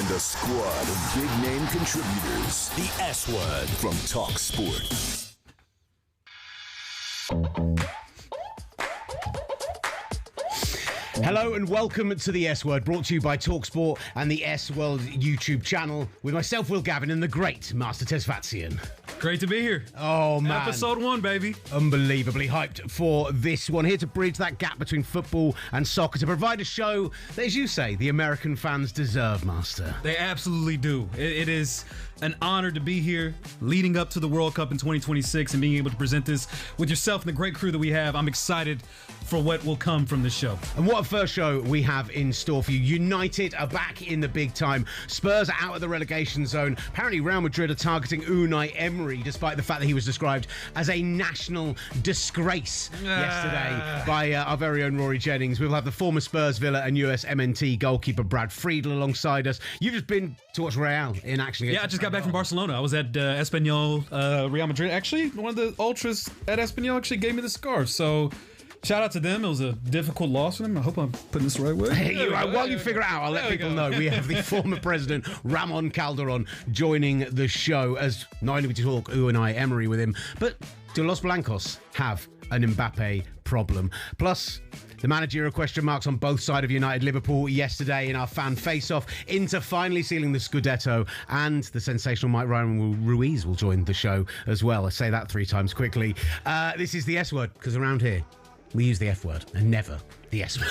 and a squad of big-name contributors. The S Word From talkSPORT. Hello and welcome to the S Word, brought to you by talkSPORT and the S World YouTube channel, with myself, Will Gavin, and the great Master Tesfazian. Great to be here. Oh, man. Episode 1, baby. Unbelievably hyped for this one. Here to bridge that gap between football and soccer, to provide a show that, as you say, the American fans deserve, Master. They absolutely do. It is an honor to be here leading up to the World Cup in 2026 and being able to present this with yourself and the great crew that we have. I'm excited for what will come from this show. And what a first show we have in store for you. United are back in the big time. Spurs are out of the relegation zone. Apparently Real Madrid are targeting Unai Emery, despite the fact that he was described as a national disgrace yesterday by our very own Rory Jennings. We'll have the former Spurs, Villa and USMNT goalkeeper Brad Friedel alongside us. You've just been to watch Real in action. Yeah, I just got back from Barcelona. I was at Espanyol, Real Madrid. Actually, one of the ultras at Espanyol actually gave me the scarf. So shout out to them. It was a difficult loss for them. I hope I'm putting this the right way. While you figure it out, I'll let people know. We have the former president, Ramon Calderon, joining the show, as not only we talk Unai Emery with him, but do Los Blancos have an Mbappe problem? Plus, the managerial question marks on both sides of United Liverpool yesterday in our fan face-off, into finally sealing the Scudetto, and the sensational Mike Ryan Ruiz will join the show as well. I say that 3 times quickly. This is the S Word, because around here, we use the F word and never the S word.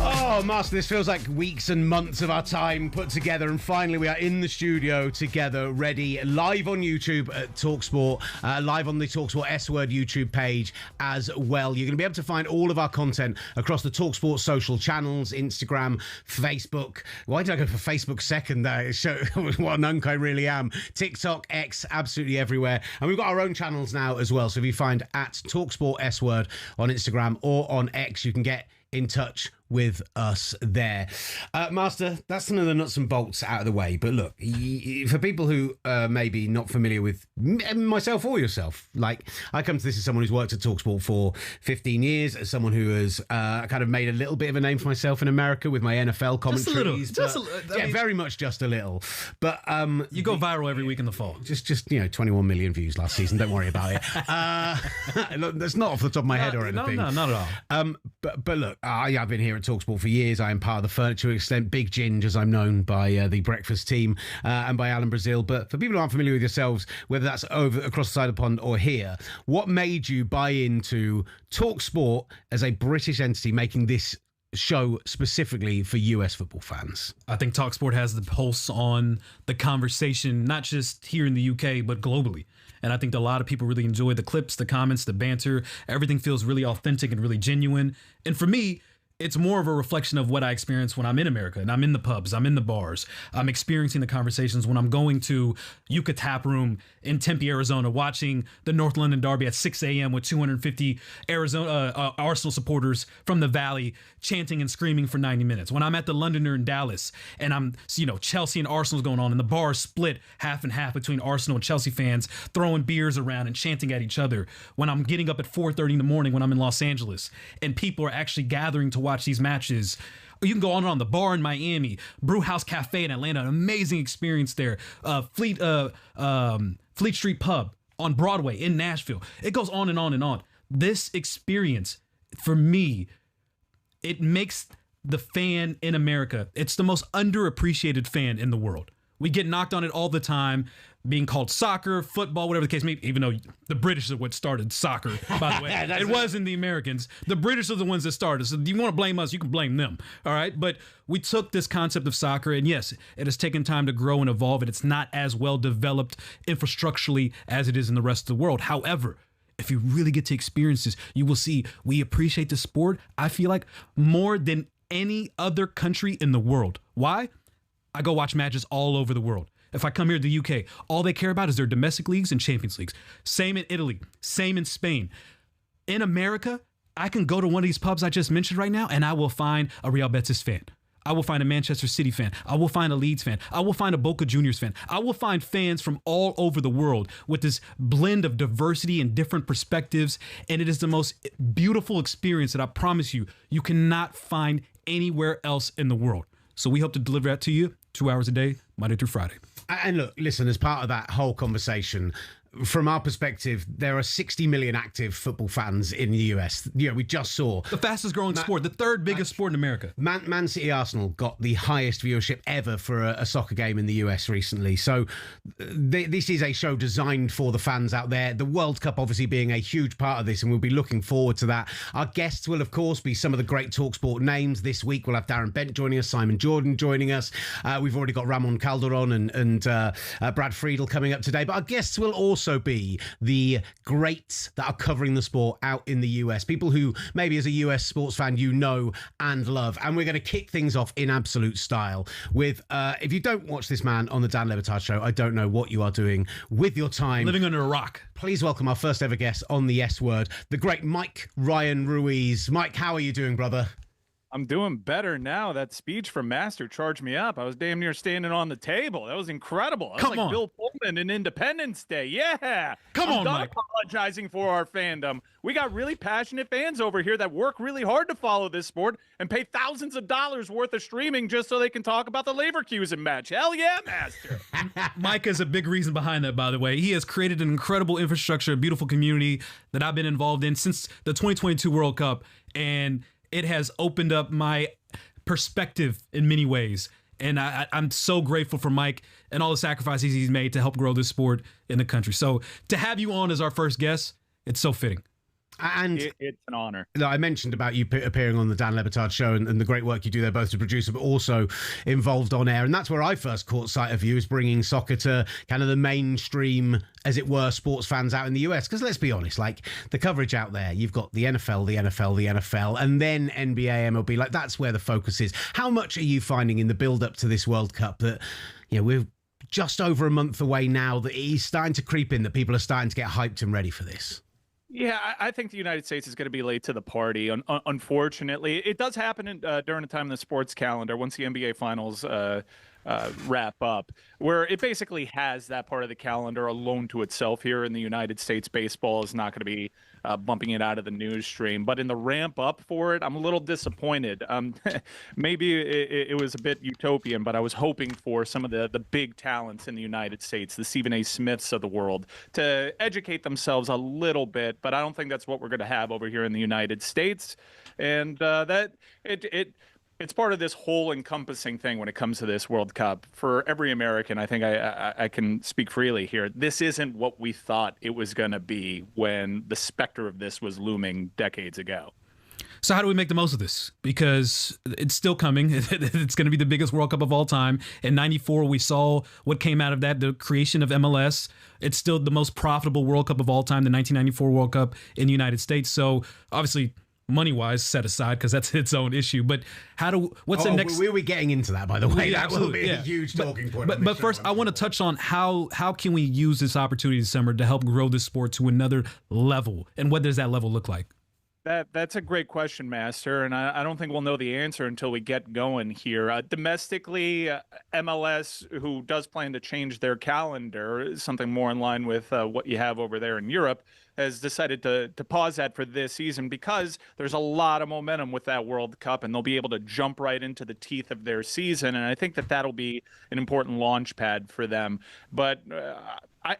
Oh, Master, this feels like weeks and months of our time put together, and finally we are in the studio together, ready, live on YouTube at talkSPORT, live on the talkSPORT S Word YouTube page as well. You're going to be able to find all of our content across the talkSPORT social channels, Instagram, Facebook. Why did I go for Facebook second there? Show what an unk I really am. TikTok, X, absolutely everywhere. And we've got our own channels now as well. So if you find at talkSPORT S Word on Instagram or on X, you can get in touch with us there. Master, that's some of the nuts and bolts out of the way. But look, for people who may be not familiar with myself or yourself, like, I come to this as someone who's worked at talkSPORT for 15 years, as someone who has kind of made a little bit of a name for myself in America with my NFL commentaries. Just a little. Yeah, very much just a little. But you go viral every week in the fall. Just 21 million views last season. Don't worry about it. Look, that's not off the top of my head or anything. No, not at all. But look, I've been here at talkSPORT for years. I am part of the furniture extent, Big Ginge, as I'm known by the breakfast team and by Alan Brazil. But for people who aren't familiar with yourselves, whether that's over across the side of the pond or here, what made you buy into talkSPORT as a British entity, making this show specifically for US football fans? I think talkSPORT has the pulse on the conversation, not just here in the UK, but globally. And I think that a lot of people really enjoy the clips, the comments, the banter. Everything feels really authentic and really genuine. And for me, it's more of a reflection of what I experience when I'm in America and I'm in the pubs, I'm in the bars. I'm experiencing the conversations when I'm going to Yucca Tap Room in Tempe, Arizona, watching the North London Derby at 6 a.m. with 250 Arsenal supporters from the Valley chanting and screaming for 90 minutes. When I'm at the Londoner in Dallas and I'm, Chelsea and Arsenal's going on and the bar split half and half between Arsenal and Chelsea fans throwing beers around and chanting at each other. When I'm getting up at 4:30 in the morning when I'm in Los Angeles and people are actually gathering to watch these matches. You can go on and on. The bar in Miami, Brew House Cafe in Atlanta, an amazing experience there. Fleet Street Pub on Broadway in Nashville. It goes on and on and on. This experience, for me, it makes the fan in America, it's the most underappreciated fan in the world. We get knocked on it all the time, being called soccer, football, whatever the case may be, even though the British are what started soccer, by the way. It wasn't the Americans. The British are the ones that started. So if you want to blame us, you can blame them. All right. But we took this concept of soccer, and yes, it has taken time to grow and evolve, and it's not as well developed infrastructurally as it is in the rest of the world. However, if you really get to experience this, you will see we appreciate the sport, I feel like, more than any other country in the world. Why? I go watch matches all over the world. If I come here to the UK, all they care about is their domestic leagues and Champions Leagues. Same in Italy, same in Spain. In America, I can go to one of these pubs I just mentioned right now and I will find a Real Betis fan. I will find a Manchester City fan. I will find a Leeds fan. I will find a Boca Juniors fan. I will find fans from all over the world with this blend of diversity and different perspectives. And it is the most beautiful experience that I promise you cannot find anywhere else in the world. So we hope to deliver that to you 2 hours a day, Monday through Friday. And look, listen, as part of that whole conversation, from our perspective, there are 60 million active football fans in the US. You know, we just saw the fastest growing sport, the third biggest sport in America. Man City Arsenal got the highest viewership ever for a soccer game in the US recently. So this is a show designed for the fans out there. The World Cup obviously being a huge part of this, and we'll be looking forward to that. Our guests will, of course, be some of the great talkSPORT names. This week we'll have Darren Bent joining us, Simon Jordan joining us. We've already got Ramon Calderon and Brad Friedel coming up today. But our guests will also be the greats that are covering the sport out in the US, people who maybe as a US sports fan you know and love. And we're going to kick things off in absolute style with if you don't watch this man on the Dan LeBatard show, I don't know what you are doing with your time. Living under a rock. Please welcome our first ever guest on the S Word, the great Mike Ryan Ruiz. Mike, how are you doing, brother? I'm doing better now. That speech from Master charged me up. I was damn near standing on the table. That was incredible. I was like Bill Pullman in Independence Day. Yeah. I'm done apologizing for our fandom. We got really passionate fans over here that work really hard to follow this sport and pay thousands of dollars worth of streaming just so they can talk about the Leverkusen match. Hell yeah, Master. Mike is a big reason behind that, by the way. He has created an incredible infrastructure, a beautiful community that I've been involved in since the 2022 World Cup. And it has opened up my perspective in many ways. And I'm so grateful for Mike and all the sacrifices he's made to help grow this sport in the country. So to have you on as our first guest, it's so fitting. And it's an honor. I mentioned about you appearing on the Dan LeBatard show and the great work you do there, both as a producer but also involved on air. And that's where I first caught sight of you, is bringing soccer to kind of the mainstream, as it were, sports fans out in the US. Because let's be honest, like the coverage out there, you've got the NFL, the NFL, the NFL, and then NBA, MLB. Like that's where the focus is. How much are you finding in the build up to this World Cup that, you know, we're just over a month away now, that he's starting to creep in, that people are starting to get hyped and ready for this? Yeah, I think the United States is going to be late to the party. Unfortunately, it does happen during the time in the sports calendar once the NBA Finals wrap up, where it basically has that part of the calendar alone to itself. Here in the United States, baseball is not going to be bumping it out of the news stream. But in the ramp up for it, I'm a little disappointed. Maybe it was a bit utopian, but I was hoping for some of the big talents in the United States, the Stephen A. Smiths of the world, to educate themselves a little bit. But I don't think that's what we're going to have over here in the United States. And it's part of this whole encompassing thing when it comes to this World Cup. For every American, I think I can speak freely here. This isn't what we thought it was going to be when the specter of this was looming decades ago. So how do we make the most of this? Because it's still coming. It's going to be the biggest World Cup of all time. In '94, we saw what came out of that, the creation of MLS. It's still the most profitable World Cup of all time, the 1994 World Cup in the United States. So obviously, money-wise, set aside, because that's its own issue. But what's the next? We're getting into that, by the way. Yeah, that will be a huge talking point. But first, I want to touch on how can we use this opportunity this summer to help grow this sport to another level, and what does that level look like? That's a great question, Master, and I don't think we'll know the answer until we get going here. Domestically, MLS, who does plan to change their calendar, something more in line with what you have over there in Europe, has decided to pause that for this season because there's a lot of momentum with that World Cup, and they'll be able to jump right into the teeth of their season, and I think that'll be an important launch pad for them. But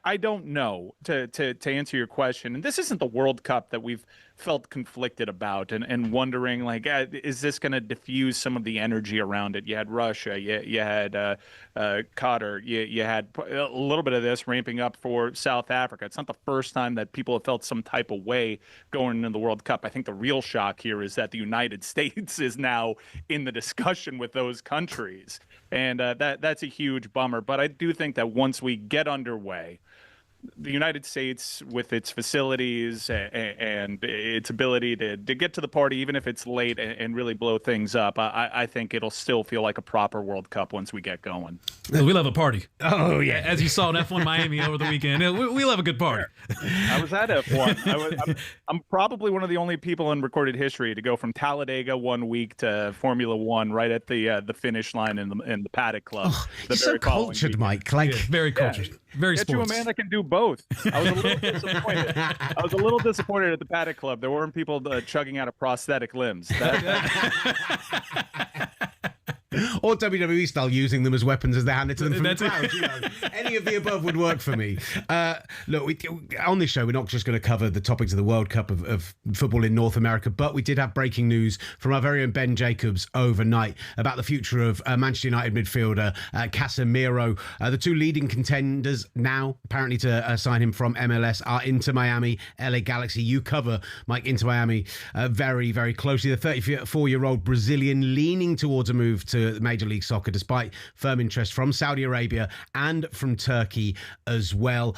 I don't know, to answer your question, and this isn't the World Cup that we've felt conflicted about and wondering, like, is this going to diffuse some of the energy around it? You had Russia, you had Qatar, you had a little bit of this ramping up for South Africa. It's not the first time that people have felt some type of way going into the World Cup. I think the real shock here is that the United States is now in the discussion with those countries, and that's a huge bummer. But I do think that once we get underway, the United States, with its facilities and its ability to get to the party, even if it's late, and really blow things up, I think it'll still feel like a proper World Cup once we get going. We love a party. Oh, yeah. As you saw in F1 Miami over the weekend. We love a good party. I was at F1. I'm probably one of the only people in recorded history to go from Talladega 1 week to Formula One right at the finish line in the Paddock Club. Oh, you're so cultured, Mike. Like, very cultured. Very Get sports. you a man that can do both. I was a little disappointed. I was a little disappointed at the Paddock Club. There weren't people chugging out of prosthetic limbs. Or WWE style, using them as weapons as they hand it to them from the crowd. You know, any of the above would work for me. Look, on this show, we're not just going to cover the topics of the World Cup of football in North America, but we did have breaking news from our very own Ben Jacobs overnight about the future of Manchester United midfielder Casemiro. The two leading contenders now, apparently, to sign him from MLS are Inter Miami, LA Galaxy. You cover, Mike, Inter Miami very, very closely. The 34-year-old Brazilian leaning towards a move to Major League Soccer, despite firm interest from Saudi Arabia and from Turkey as well.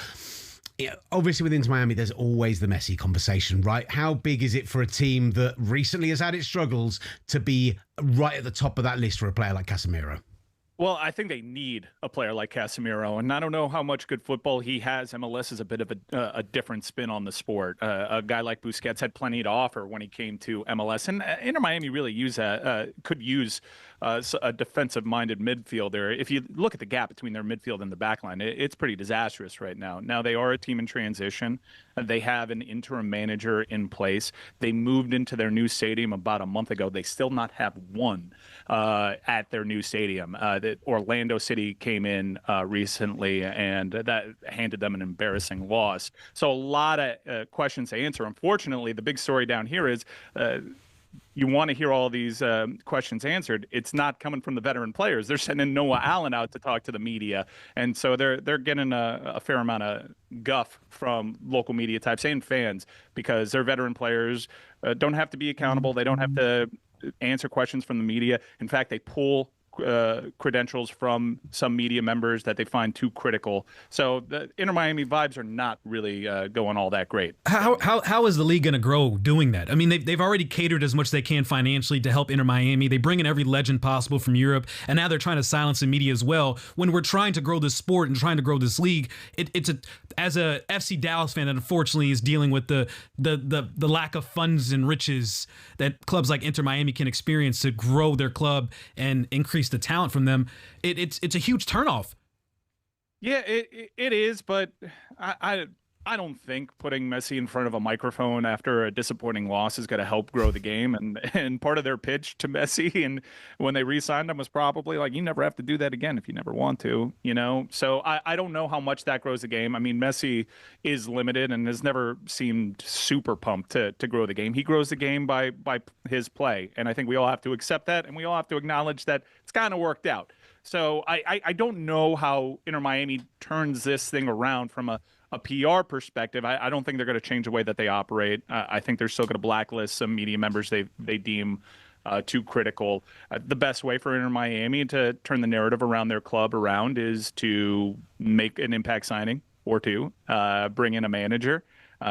Yeah, obviously, with Inter Miami, there's always the Messi conversation, right? How big is it for a team that recently has had its struggles to be right at the top of that list for a player like Casemiro? Well, I think they need a player like Casemiro, and I don't know how much good football he has. MLS is a bit of a different spin on the sport. A guy like Busquets had plenty to offer when he came to MLS, and Inter Miami really could use a defensive-minded midfielder. If you look at the gap between their midfield and the backline, it's pretty disastrous right now. Now, they are a team in transition. They have an interim manager in place. They moved into their new stadium about a month ago. They still not have one at their new stadium. Orlando City came in recently, and that handed them an embarrassing loss. So a lot of questions to answer. Unfortunately, the big story down here is you want to hear all these questions answered. It's not coming from the veteran players. They're sending Noah Allen out to talk to the media, and so they're getting a fair amount of guff from local media types and fans, because their veteran players don't have to be accountable. They don't have to answer questions from the media. In fact, they pull credentials from some media members that they find too critical. So the Inter Miami vibes are not really going all that great. How is the league going to grow doing that? I mean, they've already catered as much as they can financially to help Inter Miami. They bring in every legend possible from Europe, and now they're trying to silence the media as well. When we're trying to grow this sport and trying to grow this league, as a FC Dallas fan that unfortunately is dealing with the lack of funds and riches that clubs like Inter Miami can experience to grow their club and increase the talent from them, it's a huge turnoff. Yeah, it is, but I don't think putting Messi in front of a microphone after a disappointing loss is going to help grow the game. And part of their pitch to Messi, and when they re-signed him, was probably like, you never have to do that again if you never want to, you know? So I don't know how much that grows the game. I mean, Messi is limited and has never seemed super pumped to grow the game. He grows the game by his play. And I think we all have to accept that, and we all have to acknowledge that it's kind of worked out. So I don't know how Inter Miami turns this thing around from a PR perspective. I don't think they're going to change the way that they operate. I think they're still going to blacklist some media members they deem too critical. The best way for Inter Miami to turn the narrative around their club around is to make an impact signing or two, bring in a manager.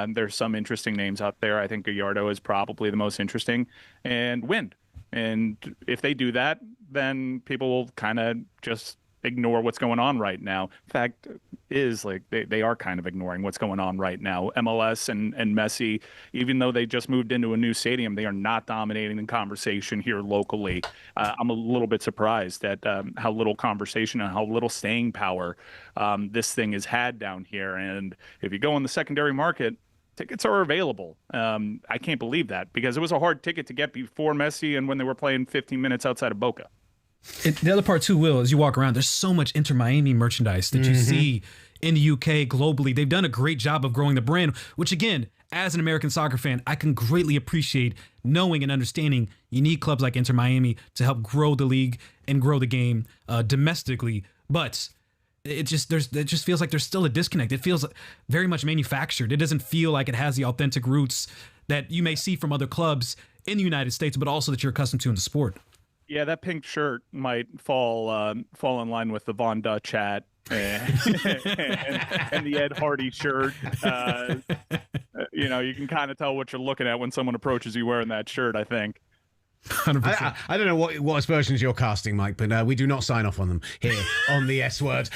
There's some interesting names out there. I think Gallardo is probably the most interesting, and win. And if they do that, then people will kind of just ignore what's going on right now. Fact is, like, they are kind of ignoring what's going on right now. MLS and Messi, even though they just moved into a new stadium, they are not dominating the conversation here locally. I'm a little bit surprised at how little conversation and how little staying power this thing has had down here. And if you go in the secondary market, tickets are available. I can't believe that, because it was a hard ticket to get before Messi and when they were playing 15 minutes outside of Boca. The other part too, Will, as you walk around, there's so much Inter Miami merchandise that you see in the UK, globally. They've done a great job of growing the brand, which, again, as an American soccer fan, I can greatly appreciate knowing and understanding you need clubs like Inter Miami to help grow the league and grow the game domestically. But it just feels like there's still a disconnect. It feels very much manufactured. It doesn't feel like it has the authentic roots that you may see from other clubs in the United States, but also that you're accustomed to in the sport. Yeah, that pink shirt might fall in line with the Von Dutch hat and the Ed Hardy shirt. You know, you can kind of tell what you're looking at when someone approaches you wearing that shirt, I think. 100%. I don't know what aspersions you're casting, Mike, but we do not sign off on them here on the S Word.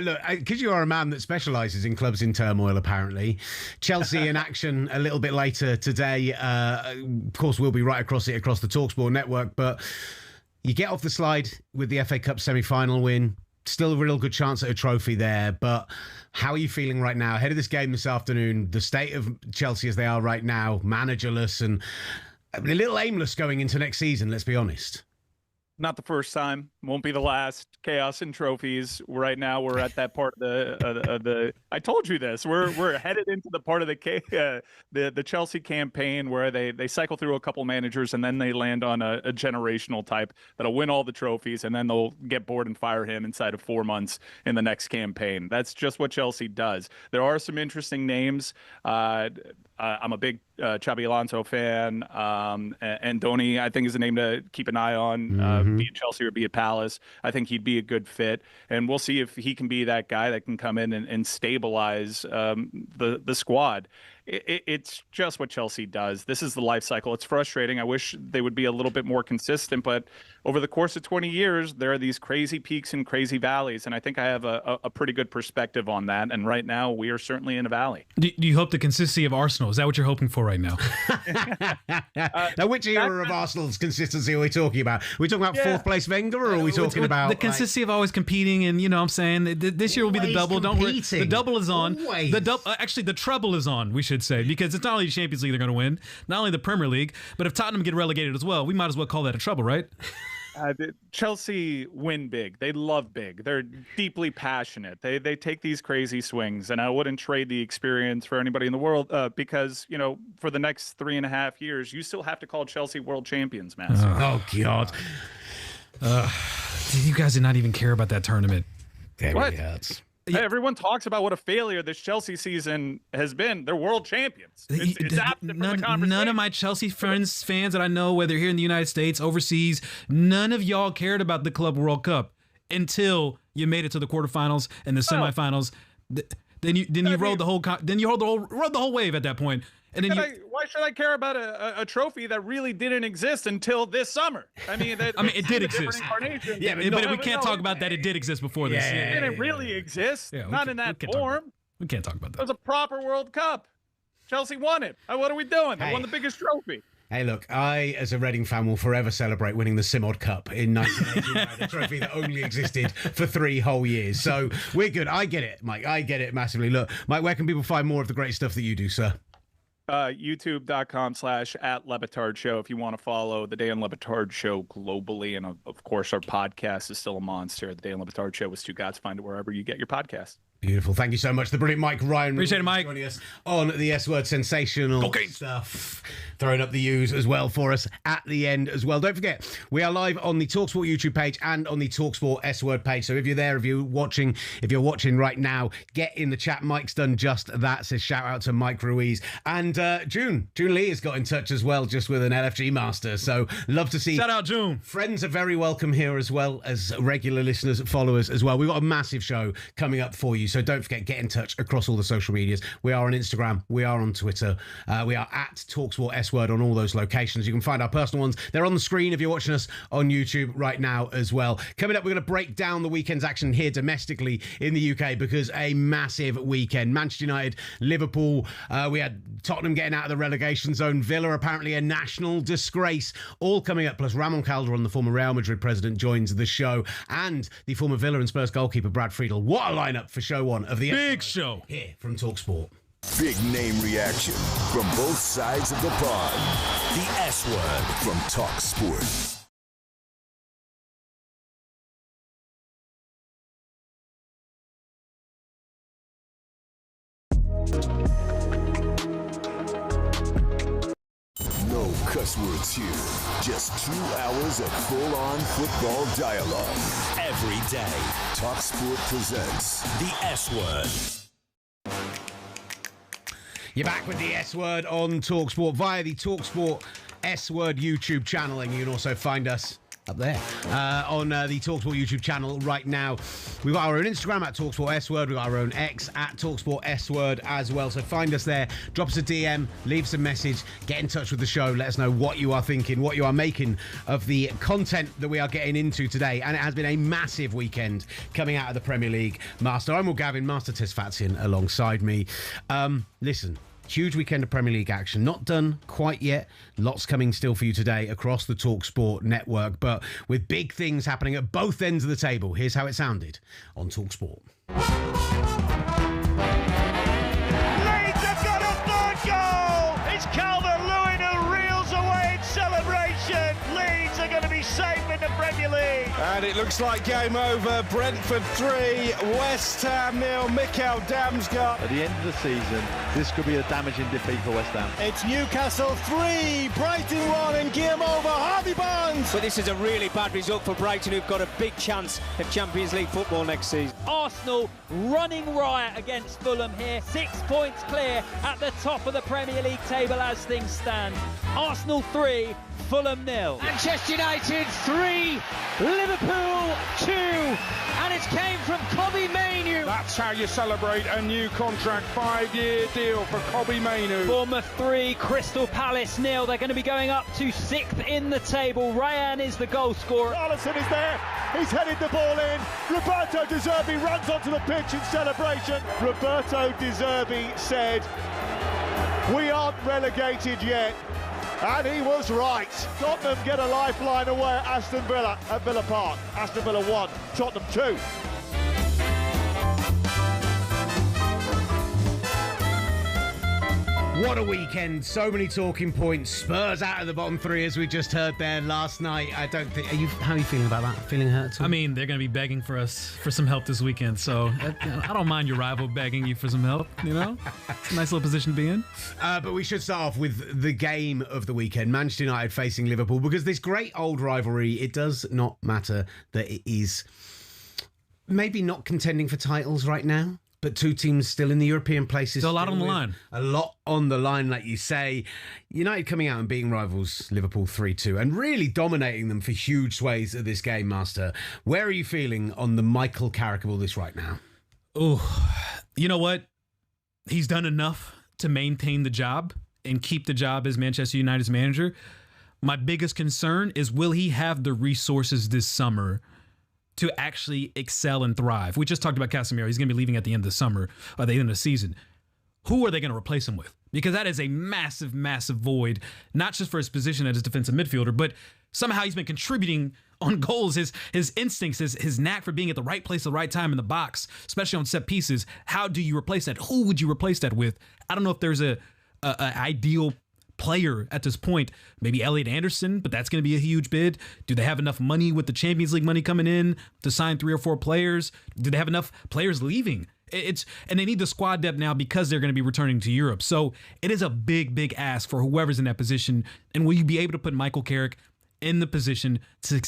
Look, because you are a man that specialises in clubs in turmoil, apparently. Chelsea in action a little bit later today. Of course, we'll be right across the TalkSport network, but you get off the slide with the FA Cup semi-final win. Still a real good chance at a trophy there, but how are you feeling right now ahead of this game this afternoon? The state of Chelsea as they are right now, managerless and a little aimless going into next season, let's be honest. Not the first time, won't be the last. Chaos and trophies. Right now, we're at that part of the. I told you this. We're headed into the part of the Chelsea campaign where they cycle through a couple managers and then they land on a generational type that'll win all the trophies and then they'll get bored and fire him inside of 4 months in the next campaign. That's just what Chelsea does. There are some interesting names. I'm a big Xabi Alonso fan. And Donny, I think, is a name to keep an eye on, be it Chelsea or be it Palace. I think he'd be a good fit. And we'll see if he can be that guy that can come in and stabilize the squad. It's just what Chelsea does. This is the life cycle. It's frustrating. I wish they would be a little bit more consistent, but over the course of 20 years, there are these crazy peaks and crazy valleys, and I think I have a pretty good perspective on that, and right now, we are certainly in a valley. Do you hope the consistency of Arsenal? Is that what you're hoping for right now? Now, which era of Arsenal's consistency are we talking about? Are we talking about fourth place Wenger, or are we talking about the consistency of always competing? And, you know what I'm saying, this year will be the double. Don't worry. The double is on. Actually, the treble is on, we should say, because it's not only the Champions League they're going to win, not only the Premier League, but if Tottenham get relegated as well, we might as well call that a trouble, right? Chelsea win big. They love big. They're deeply passionate. They take these crazy swings, and I wouldn't trade the experience for anybody in the world because, you know, for the next 3.5 years, you still have to call Chelsea world champions, man. Oh, God. You guys did not even care about that tournament. What? Everyone talks about what a failure this Chelsea season has been. They're world champions. It's absent from the conversation. None of my Chelsea fans that I know, whether here in the United States, overseas, none of y'all cared about the Club World Cup until you made it to the quarterfinals and the semifinals. Then you rode the whole wave at that point. And then why should I care about a trophy that really didn't exist until this summer? I mean, it did exist. Yeah, but we can't talk about that. It did exist before this. It didn't really exist. Not in that form. We can't talk about that. It was a proper World Cup. Chelsea won it. What are we doing? They won the biggest trophy. Hey, look, I, as a Reading fan, will forever celebrate winning the Simod Cup in 1989, a trophy that only existed for 3 whole years. So we're good. I get it, Mike. I get it massively. Look, Mike, where can people find more of the great stuff that you do, sir? YouTube.com/@LeBatard Show if you want to follow the Dan LeBatard Show globally. And of course, our podcast is still a monster. The Dan LeBatard Show with 2 Gods. Find it wherever you get your podcast. Beautiful. Thank you so much. The brilliant Mike Ryan. Appreciate it, Mike. Joining us on the S Word. Sensational stuff. Throwing up the U's as well for us at the end as well. Don't forget, we are live on the TalkSport YouTube page and on the TalkSport S Word page. So if you're there, if you're watching right now, get in the chat. Mike's done just that. Says shout out to Mike Ruiz. And June Lee has got in touch as well, just with an LFG master. So love to see. Shout out, June. Friends are very welcome here as well as regular listeners, followers as well. We've got a massive show coming up for you. So don't forget, get in touch across all the social medias. We are on Instagram. We are on Twitter. We are at TalkSport S Word on all those locations. You can find our personal ones. They're on the screen if you're watching us on YouTube right now as well. Coming up, we're going to break down the weekend's action here domestically in the UK because a massive weekend. Manchester United, Liverpool. We had Tottenham getting out of the relegation zone. Villa, apparently a national disgrace. All coming up. Plus, Ramon Calderon, the former Real Madrid president, joins the show. And the former Villa and Spurs goalkeeper, Brad Friedel. What a lineup for show 1 of the big show here from TalkSport. Big name reaction from both sides of the pond. The S Word from talkSPORT. No cuss words here. Just 2 hours of full-on football dialogue. Every day, talkSPORT presents The S Word. You're back with the S Word on TalkSport via the TalkSport S Word YouTube channel, and you can also find us up there on the TalkSport YouTube channel right now. We've got our own Instagram at TalkSport S-Word. We've got our own X at TalkSport S-Word as well. So find us there, drop us a DM, leave us a message, get in touch with the show, let us know what you are thinking, what you are making of the content that we are getting into today. And it has been a massive weekend coming out of the Premier League. Master, I'm Will Gavin, Master Tesfatsian alongside me. Listen, huge weekend of Premier League action. Not done quite yet. Lots coming still for you today across the TalkSport network, but with big things happening at both ends of the table. Here's how it sounded on TalkSport. Leeds have got a third goal! It's Calvert-Lewin who reels away in celebration. Leeds are going to be safe in the Premier League. And it looks like game over. Brentford 3, West Ham 0, Mikel Damsgaard. At the end of the season, this could be a damaging defeat for West Ham. It's Newcastle 3, Brighton 1, and game over. Harvey Barnes. But this is a really bad result for Brighton, who've got a big chance of Champions League football next season. Arsenal running riot against Fulham here. 6 points clear at the top of the Premier League table as things stand. Arsenal 3, Fulham 0. Manchester United 3, Liverpool 2, and it came from Kobbie Mainoo. That's how you celebrate a new contract, 5-year deal for Kobbie Mainoo. Bournemouth 3, Crystal Palace 0. They're going to be going up to 6th in the table. Ryan is the goal scorer. Alisson is there. He's headed the ball in. Roberto De Zerbi runs onto the pitch in celebration. Roberto De Zerbi said, "We aren't relegated yet." And he was right. Tottenham get a lifeline away at Aston Villa at Villa Park. Aston Villa 1, Tottenham 2. What a weekend. So many talking points. Spurs out of the bottom three, as we just heard there last night. I don't think... How are you feeling about that? Feeling hurt too? I mean, they're going to be begging for us for some help this weekend, so I don't mind your rival begging you for some help, you know? It's a nice little position to be in. But we should start off with the game of the weekend, Manchester United facing Liverpool, because this great old rivalry, it does not matter that it is maybe not contending for titles right now, but two teams still in the European places. Still a lot on the line. A lot on the line, like you say. United coming out and beating rivals Liverpool 3-2 and really dominating them for huge sways of this game, Master. Where are you feeling on the Michael Carrick of all this right now? Oh, you know what? He's done enough to maintain the job and keep the job as Manchester United's manager. My biggest concern is, will he have the resources this summer to actually excel and thrive? We just talked about Casemiro. He's going to be leaving at the end of the summer or the end of the season. Who are they going to replace him with? Because that is a massive, massive void, not just for his position as a defensive midfielder, but somehow he's been contributing on goals. His instincts, his knack for being at the right place at the right time in the box, especially on set pieces. How do you replace that? Who would you replace that with? I don't know if there's a ideal player at this point. Maybe Elliot Anderson, but that's going to be a huge bid. Do they have enough money with the Champions League money coming in to sign 3 or 4 players? Do they have enough players leaving? And they need the squad depth now because they're going to be returning to Europe. So it is a big, big ask for whoever's in that position. And will you be able to put Michael Carrick in the position to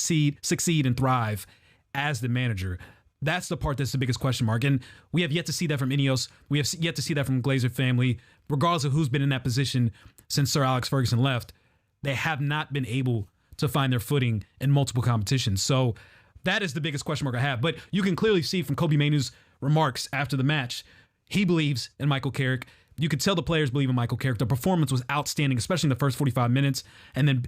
succeed and thrive as the manager? That's the part that's the biggest question mark. And we have yet to see that from Ineos. We have yet to see that from Glazer family. Regardless of who's been in that position since Sir Alex Ferguson left, they have not been able to find their footing in multiple competitions. So that is the biggest question mark I have. But you can clearly see from Kobbie Mainoo's remarks after the match, he believes in Michael Carrick. You could tell the players believe in Michael Carrick. The performance was outstanding, especially in the first 45 minutes. And then,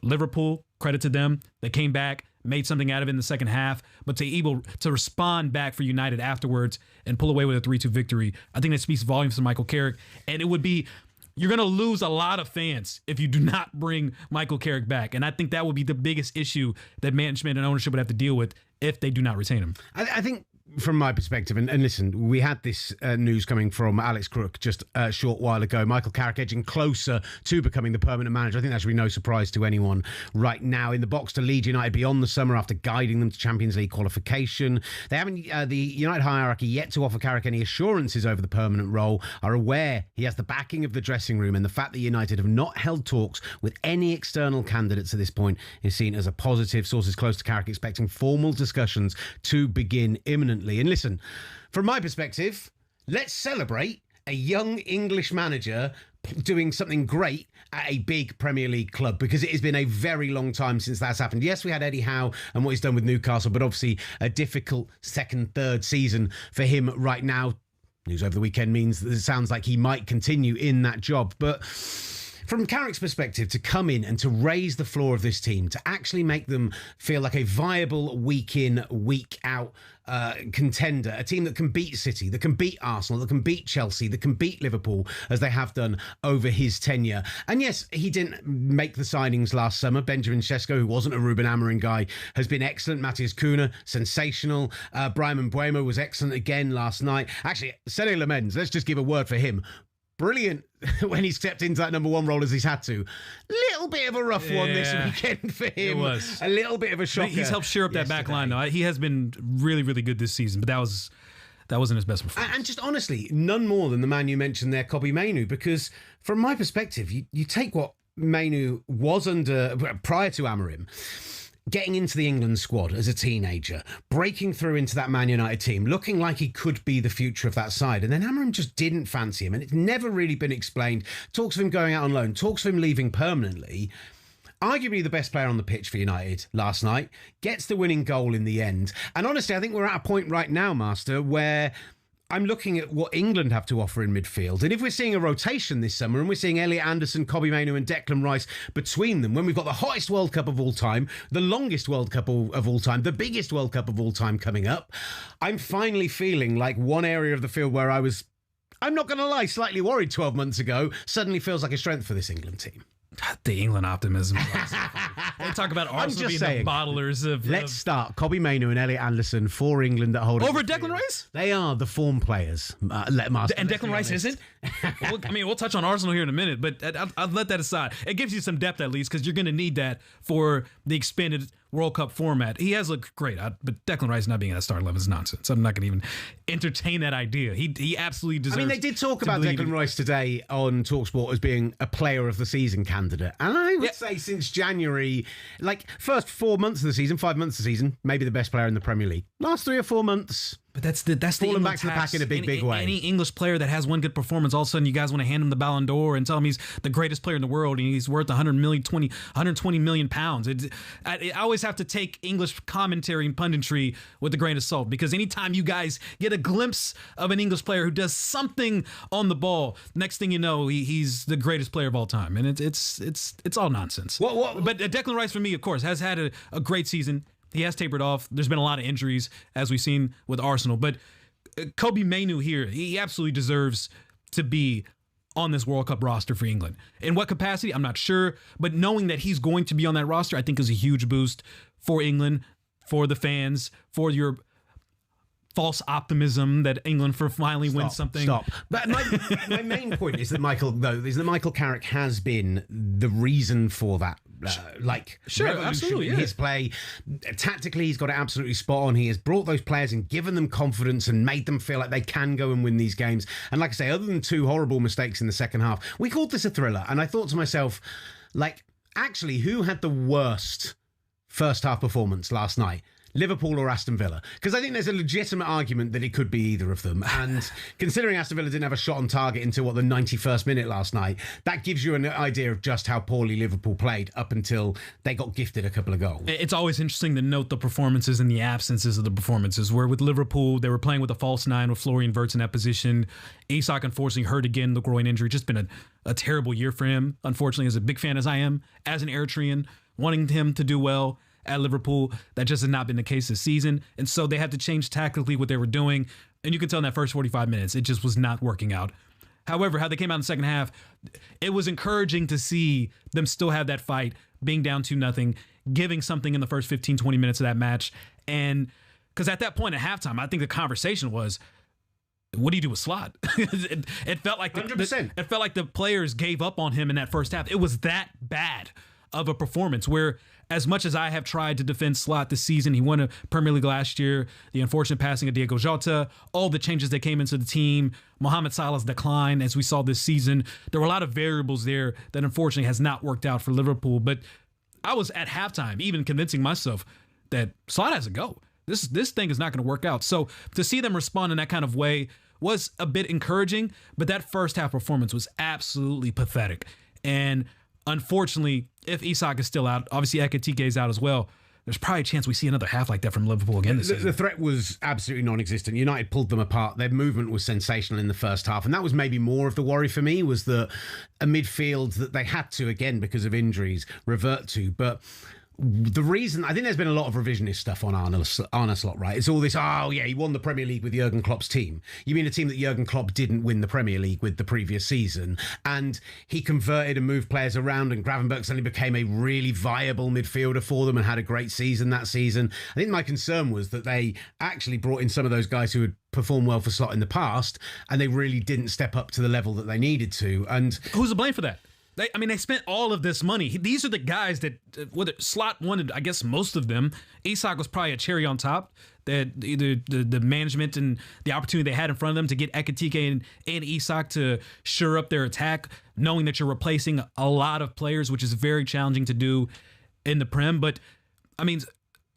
Liverpool, credit to them. They came back, made something out of it in the second half, but to able to respond back for United afterwards and pull away with a 3-2 victory, I think that speaks volumes to Michael Carrick. And it would be, you're going to lose a lot of fans if you do not bring Michael Carrick back. And I think that would be the biggest issue that management and ownership would have to deal with if they do not retain him. I think from my perspective, and listen, we had this news coming from Alex Crook just a short while ago. Michael Carrick edging closer to becoming the permanent manager. I think that should be no surprise to anyone right now. In the box to lead United beyond the summer after guiding them to Champions League qualification. They haven't, the United hierarchy, yet to offer Carrick any assurances over the permanent role, are aware he has the backing of the dressing room, and the fact that United have not held talks with any external candidates at this point is seen as a positive. Sources close to Carrick expecting formal discussions to begin imminently. And listen, from my perspective, let's celebrate a young English manager doing something great at a big Premier League club, because it has been a very long time since that's happened. Yes, we had Eddie Howe and what he's done with Newcastle, but obviously a difficult second, third season for him right now. News over the weekend means that it sounds like he might continue in that job. But from Carrick's perspective, to come in and to raise the floor of this team, to actually make them feel like a viable week in, week out contender, a team that can beat City, that can beat Arsenal, that can beat Chelsea, that can beat Liverpool, as they have done over his tenure. And yes, he didn't make the signings last summer. Benjamin Sesko, who wasn't a Ruben Amorim guy, has been excellent. Matthias Cunha, sensational. Brian Mbeumo was excellent again last night. Actually, Sene Lamens, let's just give a word for him. Brilliant when he stepped into that number one role as he's had to. Little bit of a rough one this weekend for him. It was. A little bit of a shocker. He's helped shore up that back line, though. He has been really, really good this season, but that wasn't his best performance. And just honestly, none more than the man you mentioned there, Kobbie Mainoo, because from my perspective, you take what Mainoo was under prior to Amorim, getting into the England squad as a teenager, breaking through into that Man United team, looking like he could be the future of that side. And then Amorim just didn't fancy him, and it's never really been explained. Talks of him going out on loan, talks of him leaving permanently. Arguably the best player on the pitch for United last night, gets the winning goal in the end. And honestly, I think we're at a point right now, Master, where I'm looking at what England have to offer in midfield. And if we're seeing a rotation this summer and we're seeing Elliot Anderson, Kobbie Mainoo and Declan Rice between them, when we've got the hottest World Cup of all time, the longest World Cup of all time, the biggest World Cup of all time coming up, I'm finally feeling like one area of the field where I was, I'm not going to lie, slightly worried 12 months ago, suddenly feels like a strength for this England team. The England optimism. They talk about Arsenal being the bottlers of... Let's start Kobbie Mainoo and Elliot Anderson for England that hold... Over Declan Rice? They are the form players. And Declan Rice isn't? We'll touch on Arsenal here in a minute, but I'll let that aside. It gives you some depth at least, because you're going to need that for the expanded World Cup format. He has looked great, but Declan Rice not being at starting 11 is nonsense. I'm not going to even entertain that idea. He absolutely deserves... I mean, they did talk about Declan Rice today on talkSPORT as being a player of the season candidate. And I would say since January, like first 4 months of the season, 5 months of the season, maybe the best player in the Premier League. Last 3 or 4 months... But that's the falling back to the pack in a big way. Any English player that has one good performance, all of a sudden you guys want to hand him the Ballon d'Or and tell him he's the greatest player in the world and he's worth 120 million pounds. I always have to take English commentary and punditry with a grain of salt, because anytime you guys get a glimpse of an English player who does something on the ball, next thing you know, he's the greatest player of all time, and it's all nonsense. But Declan Rice, for me, of course, has had a great season. He has tapered off. There's been a lot of injuries, as we've seen with Arsenal. But Kobbie Mainoo here, he absolutely deserves to be on this World Cup roster for England. In what capacity, I'm not sure. But knowing that he's going to be on that roster, I think is a huge boost for England, for the fans, for your false optimism that England finally wins something. But my main point is that Michael Carrick has been the reason for that. Revolution in his play. Tactically, he's got it absolutely spot on. He has brought those players and given them confidence and made them feel like they can go and win these games. And like I say, other than 2 horrible mistakes in the second half, we called this a thriller. And I thought to myself, like, actually, who had the worst first half performance last night? Liverpool or Aston Villa? Because I think there's a legitimate argument that it could be either of them. And considering Aston Villa didn't have a shot on target until, the 91st minute last night, that gives you an idea of just how poorly Liverpool played up until they got gifted a couple of goals. It's always interesting to note the performances and the absences of the performances, where with Liverpool, they were playing with a false 9 with Florian Wirtz in that position. Isak, unfortunately, hurt again, the groin injury. Just been a terrible year for him, unfortunately, as a big fan as I am, as an Eritrean, wanting him to do well at Liverpool. That just has not been the case this season. And so they had to change tactically what they were doing. And you can tell in that first 45 minutes, it just was not working out. However, how they came out in the second half, it was encouraging to see them still have that fight, being down 2-0, giving something in the first 15, 20 minutes of that match. And because at that point at halftime, I think the conversation was, what do you do with Slot? It felt like it felt like the players gave up on him in that first half. It was that bad of a performance, where as much as I have tried to defend Slot this season, he won a Premier League last year, the unfortunate passing of Diego Jota, all the changes that came into the team, Mohamed Salah's decline, as we saw this season, there were a lot of variables there that unfortunately has not worked out for Liverpool. But I was at halftime even convincing myself that Slot has to go. This thing is not going to work out. So to see them respond in that kind of way was a bit encouraging, but that first half performance was absolutely pathetic. And unfortunately, if Isak is still out, obviously Ekitike is out as well, there's probably a chance we see another half like that from Liverpool again this season. The threat was absolutely non-existent. United pulled them apart. Their movement was sensational in the first half, and that was maybe more of the worry for me, was that a midfield that they had to, again, because of injuries, revert to. But the reason, I think there's been a lot of revisionist stuff on Arne Slot, right? It's all this, oh yeah, he won the Premier League with Jurgen Klopp's team. You mean a team that Jurgen Klopp didn't win the Premier League with the previous season? And he converted and moved players around, and Gravenberch suddenly became a really viable midfielder for them and had a great season that season. I think my concern was that they actually brought in some of those guys who had performed well for Slot in the past, and they really didn't step up to the level that they needed to. And who's to blame for that? They spent all of this money. These are the guys that, whether Slot wanted, I guess, most of them. Isak was probably a cherry on top. That either the management and the opportunity they had in front of them to get Ekitike and Isak to shore up their attack, knowing that you're replacing a lot of players, which is very challenging to do in the Prem. But, I mean,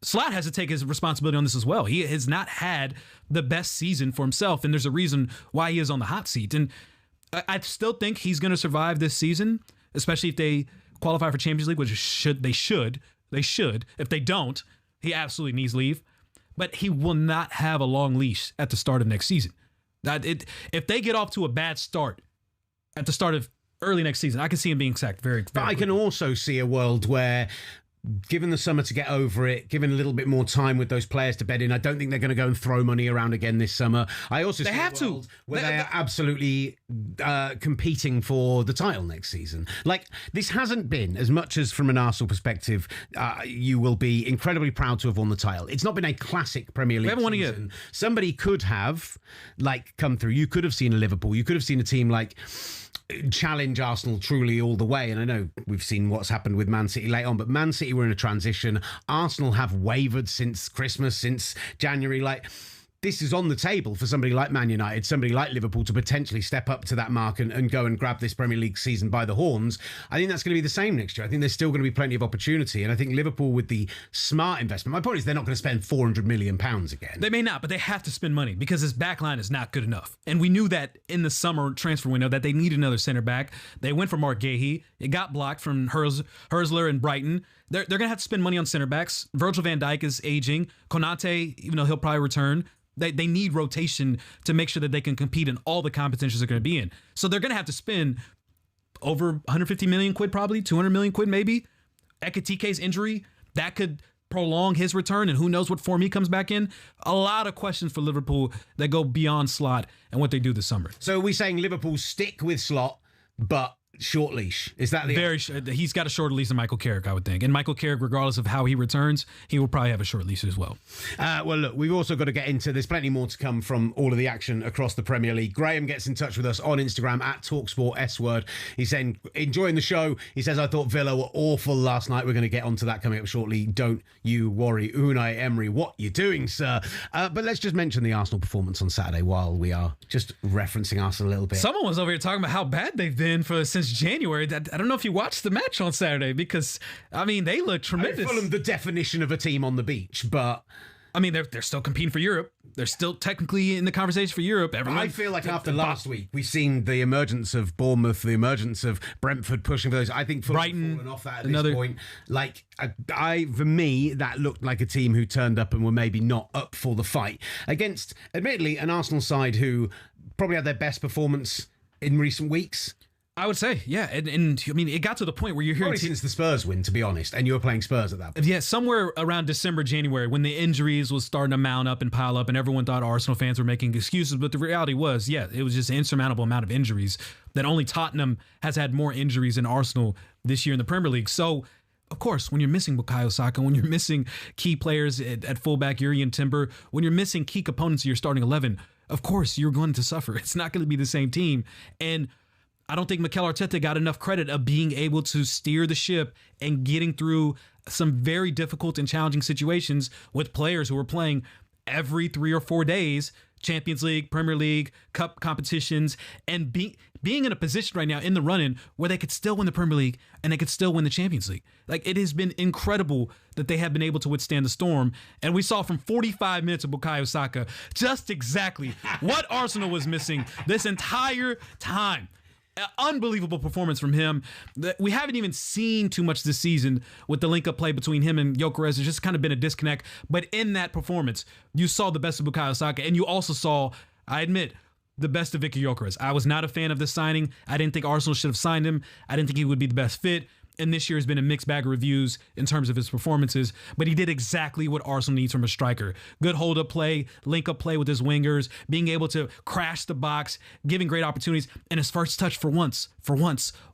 Slot has to take his responsibility on this as well. He has not had the best season for himself, and there's a reason why he is on the hot seat. And I still think he's going to survive this season, especially if they qualify for Champions League, which they should. If they don't, he absolutely needs leave. But he will not have a long leash at the start of next season. If they get off to a bad start at the start of early next season, I can see him being sacked very, very But I can also see a world where, given the summer to get over it, given a little bit more time with those players to bed in, I don't think they're going to go and throw money around again this summer. I also see a world where they are absolutely competing for the title next season. Like, this hasn't been, as much as from an Arsenal perspective, you will be incredibly proud to have won the title. It's not been a classic Premier League season. Won it. Somebody could have, come through. You could have seen a Liverpool. You could have seen a team challenge Arsenal truly all the way. And I know we've seen what's happened with Man City late on, but Man City were in a transition. Arsenal have wavered since Christmas, since January. This is on the table for somebody like Man United, somebody like Liverpool, to potentially step up to that mark and go and grab this Premier League season by the horns. I think that's going to be the same next year. I think there's still going to be plenty of opportunity. And I think Liverpool, with the smart investment, my point is they're not going to spend £400 million again. They may not, but they have to spend money because his back line is not good enough. And we knew that in the summer transfer window that they need another center back. They went for Mark Gahey. It got blocked from Herzler and Brighton. They're going to have to spend money on center backs. Virgil van Dijk is aging. Konate, even though he'll probably return, They need rotation to make sure that they can compete in all the competitions they're going to be in. So they're going to have to spend over 150 million quid, probably 200 million quid, maybe. Ekitike's injury, that could prolong his return, and who knows what form he comes back in. A lot of questions for Liverpool that go beyond Slot and what they do this summer. So are we saying Liverpool stick with Slot, but short leash? Is that the he's got a shorter leash than Michael Carrick, I would think. And Michael Carrick, regardless of how he returns, he will probably have a short leash as well. Well, look, we've also got to get into, there's plenty more to come from all of the action across the Premier League. Graham gets in touch with us on Instagram at talkSPORT S-word. He's saying, enjoying the show. He says, I thought Villa were awful last night. We're going to get onto that coming up shortly. Don't you worry. Unai Emery, what you doing, sir? But let's just mention the Arsenal performance on Saturday while we are just referencing Arsenal a little bit. Someone was over here talking about how bad they've been since January. I don't know if you watched the match on Saturday because, they look tremendous. Fulham, the definition of a team on the beach, but they're still competing for Europe. They're still technically in the conversation for Europe. I feel like after last week, we've seen the emergence of Bournemouth, the emergence of Brentford pushing for those. I think Brighton fallen off that at this point. For me, that looked like a team who turned up and were maybe not up for the fight against, admittedly, an Arsenal side who probably had their best performance in recent weeks. I would say, yeah. And it got to the point where you're hearing... Probably since the Spurs win, to be honest, and you were playing Spurs at that point. Yeah, somewhere around December, January, when the injuries was starting to mount up and pile up, and everyone thought Arsenal fans were making excuses, but the reality was, it was just an insurmountable amount of injuries, that only Tottenham has had more injuries than Arsenal this year in the Premier League. So, of course, when you're missing Bukayo Saka, when you're missing key players at fullback, Jurrien Timber, when you're missing key components of your starting 11, of course, you're going to suffer. It's not going to be the same team. And I don't think Mikel Arteta got enough credit of being able to steer the ship and getting through some very difficult and challenging situations with players who were playing every 3 or 4 days Champions League, Premier League, Cup competitions, and being in a position right now in the run-in where they could still win the Premier League and they could still win the Champions League. Like, it has been incredible that they have been able to withstand the storm. And we saw from 45 minutes of Bukayo Saka just exactly what Arsenal was missing this entire time. Unbelievable performance from him. We haven't even seen too much this season with the link-up play between him and Gyökeres. There's just kind of been a disconnect. But in that performance, you saw the best of Bukayo Saka, and you also saw, I admit, the best of Victor Gyökeres. I was not a fan of this signing. I didn't think Arsenal should have signed him. I didn't think he would be the best fit. And this year has been a mixed bag of reviews in terms of his performances, but he did exactly what Arsenal needs from a striker. Good hold-up play, link-up play with his wingers, being able to crash the box, giving great opportunities, and his first touch for once,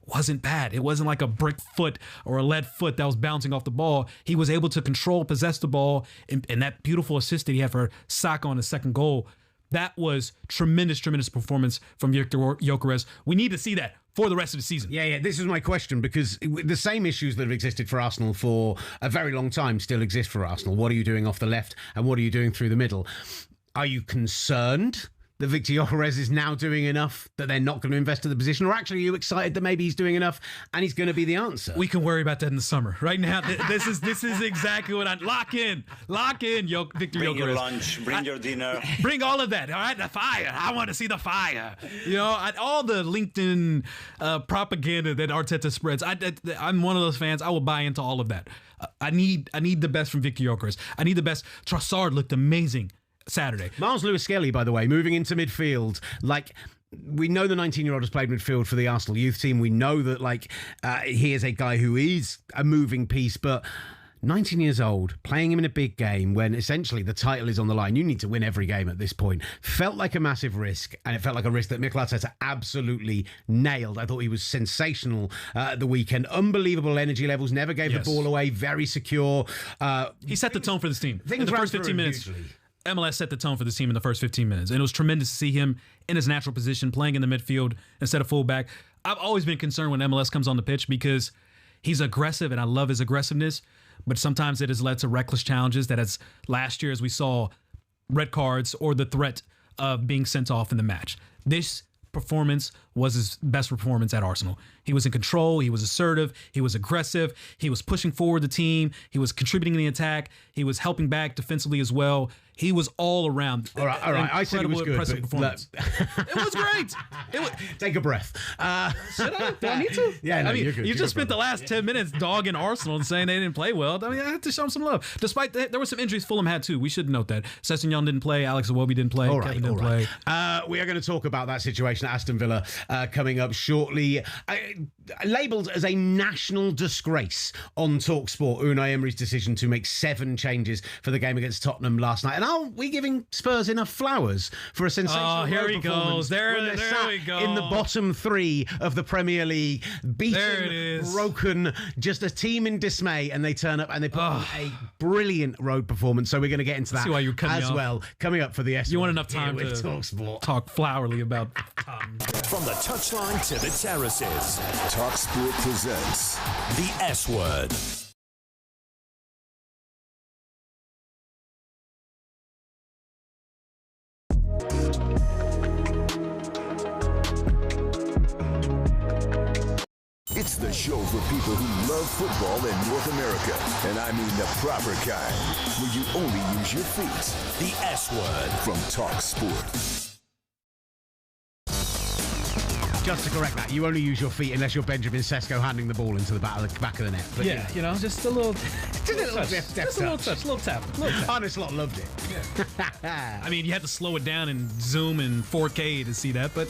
wasn't bad. It wasn't like a brick foot or a lead foot that was bouncing off the ball. He was able to control, possess the ball, and that beautiful assist that he had for Saka on his second goal. That was tremendous performance from Victor Gyökeres. We need to see that for the rest of the season. Yeah. This is my question, because the same issues that have existed for Arsenal for a very long time still exist for Arsenal. What are you doing off the left and what are you doing through the middle? Are you concerned that Victor Gyökeres is now doing enough that they're not going to invest in the position? Or actually, are you excited that maybe he's doing enough and he's going to be the answer? We can worry about that in the summer. Right now, this is exactly what lock in, Victor Gyökeres. Bring your lunch, bring your dinner. Bring all of that, all right? The fire. I want to see the fire. You know, all the LinkedIn propaganda that Arteta spreads. I'm one of those fans. I will buy into all of that. I need the best from Victor Gyökeres. I need the best. Trossard looked amazing Saturday. Miles Lewis-Skelly, by the way, moving into midfield. Like, we know the 19-year-old has played midfield for the Arsenal youth team. We know that, he is a guy who is a moving piece, but 19 years old, playing him in a big game when essentially the title is on the line. You need to win every game at this point. Felt like a massive risk, and it felt like a risk that Mikel Arteta absolutely nailed. I thought he was sensational the weekend. Unbelievable energy levels, never gave the ball away, very secure. He set the tone for this team. In the first 15 minutes. MLS set the tone for this team in the first 15 minutes. And it was tremendous to see him in his natural position, playing in the midfield instead of fullback. I've always been concerned when MLS comes on the pitch because he's aggressive, and I love his aggressiveness. But sometimes it has led to reckless challenges that, as last year, as we saw, red cards or the threat of being sent off in the match. This performance was his best performance at Arsenal. He was in control. He was assertive. He was aggressive. He was pushing forward the team. He was contributing in the attack. He was helping back defensively as well. He was all around. All right. I said it was good. Impressive performance. It was great. Take a breath. Should I? Do I need to? Yeah, no, you're good. You just spent the last 10 minutes dogging Arsenal and saying they didn't play well. I mean, I had to show them some love. Despite that, there were some injuries Fulham had too. We should note that. Sessegnon didn't play. Alex Iwobi didn't play. Kevin didn't play. We are going to talk about that situation at Aston Villa coming up shortly. Labelled as a national disgrace on talkSPORT, Unai Emery's decision to make 7 changes for the game against Tottenham last night. And are we giving Spurs enough flowers for a sensational here he goes. There we go. In the bottom 3 of the Premier League, beaten, broken, just a team in dismay, and they turn up and they put on a brilliant road performance. So we're going to get into that as well. Coming up for the S. You want enough time to talk flowerly about From the touchline to the terraces, talkSPORT presents the S Word. It's the show for people who love football in North America. And I mean the proper kind, where you only use your feet. The S Word from talkSPORT. Just to correct that, you only use your feet unless you're Benjamin Sesko handing the ball into the back of the net. But just a little, just a little tap. Arne Slot loved it. Yeah. I mean, you had to slow it down and zoom in 4K to see that, but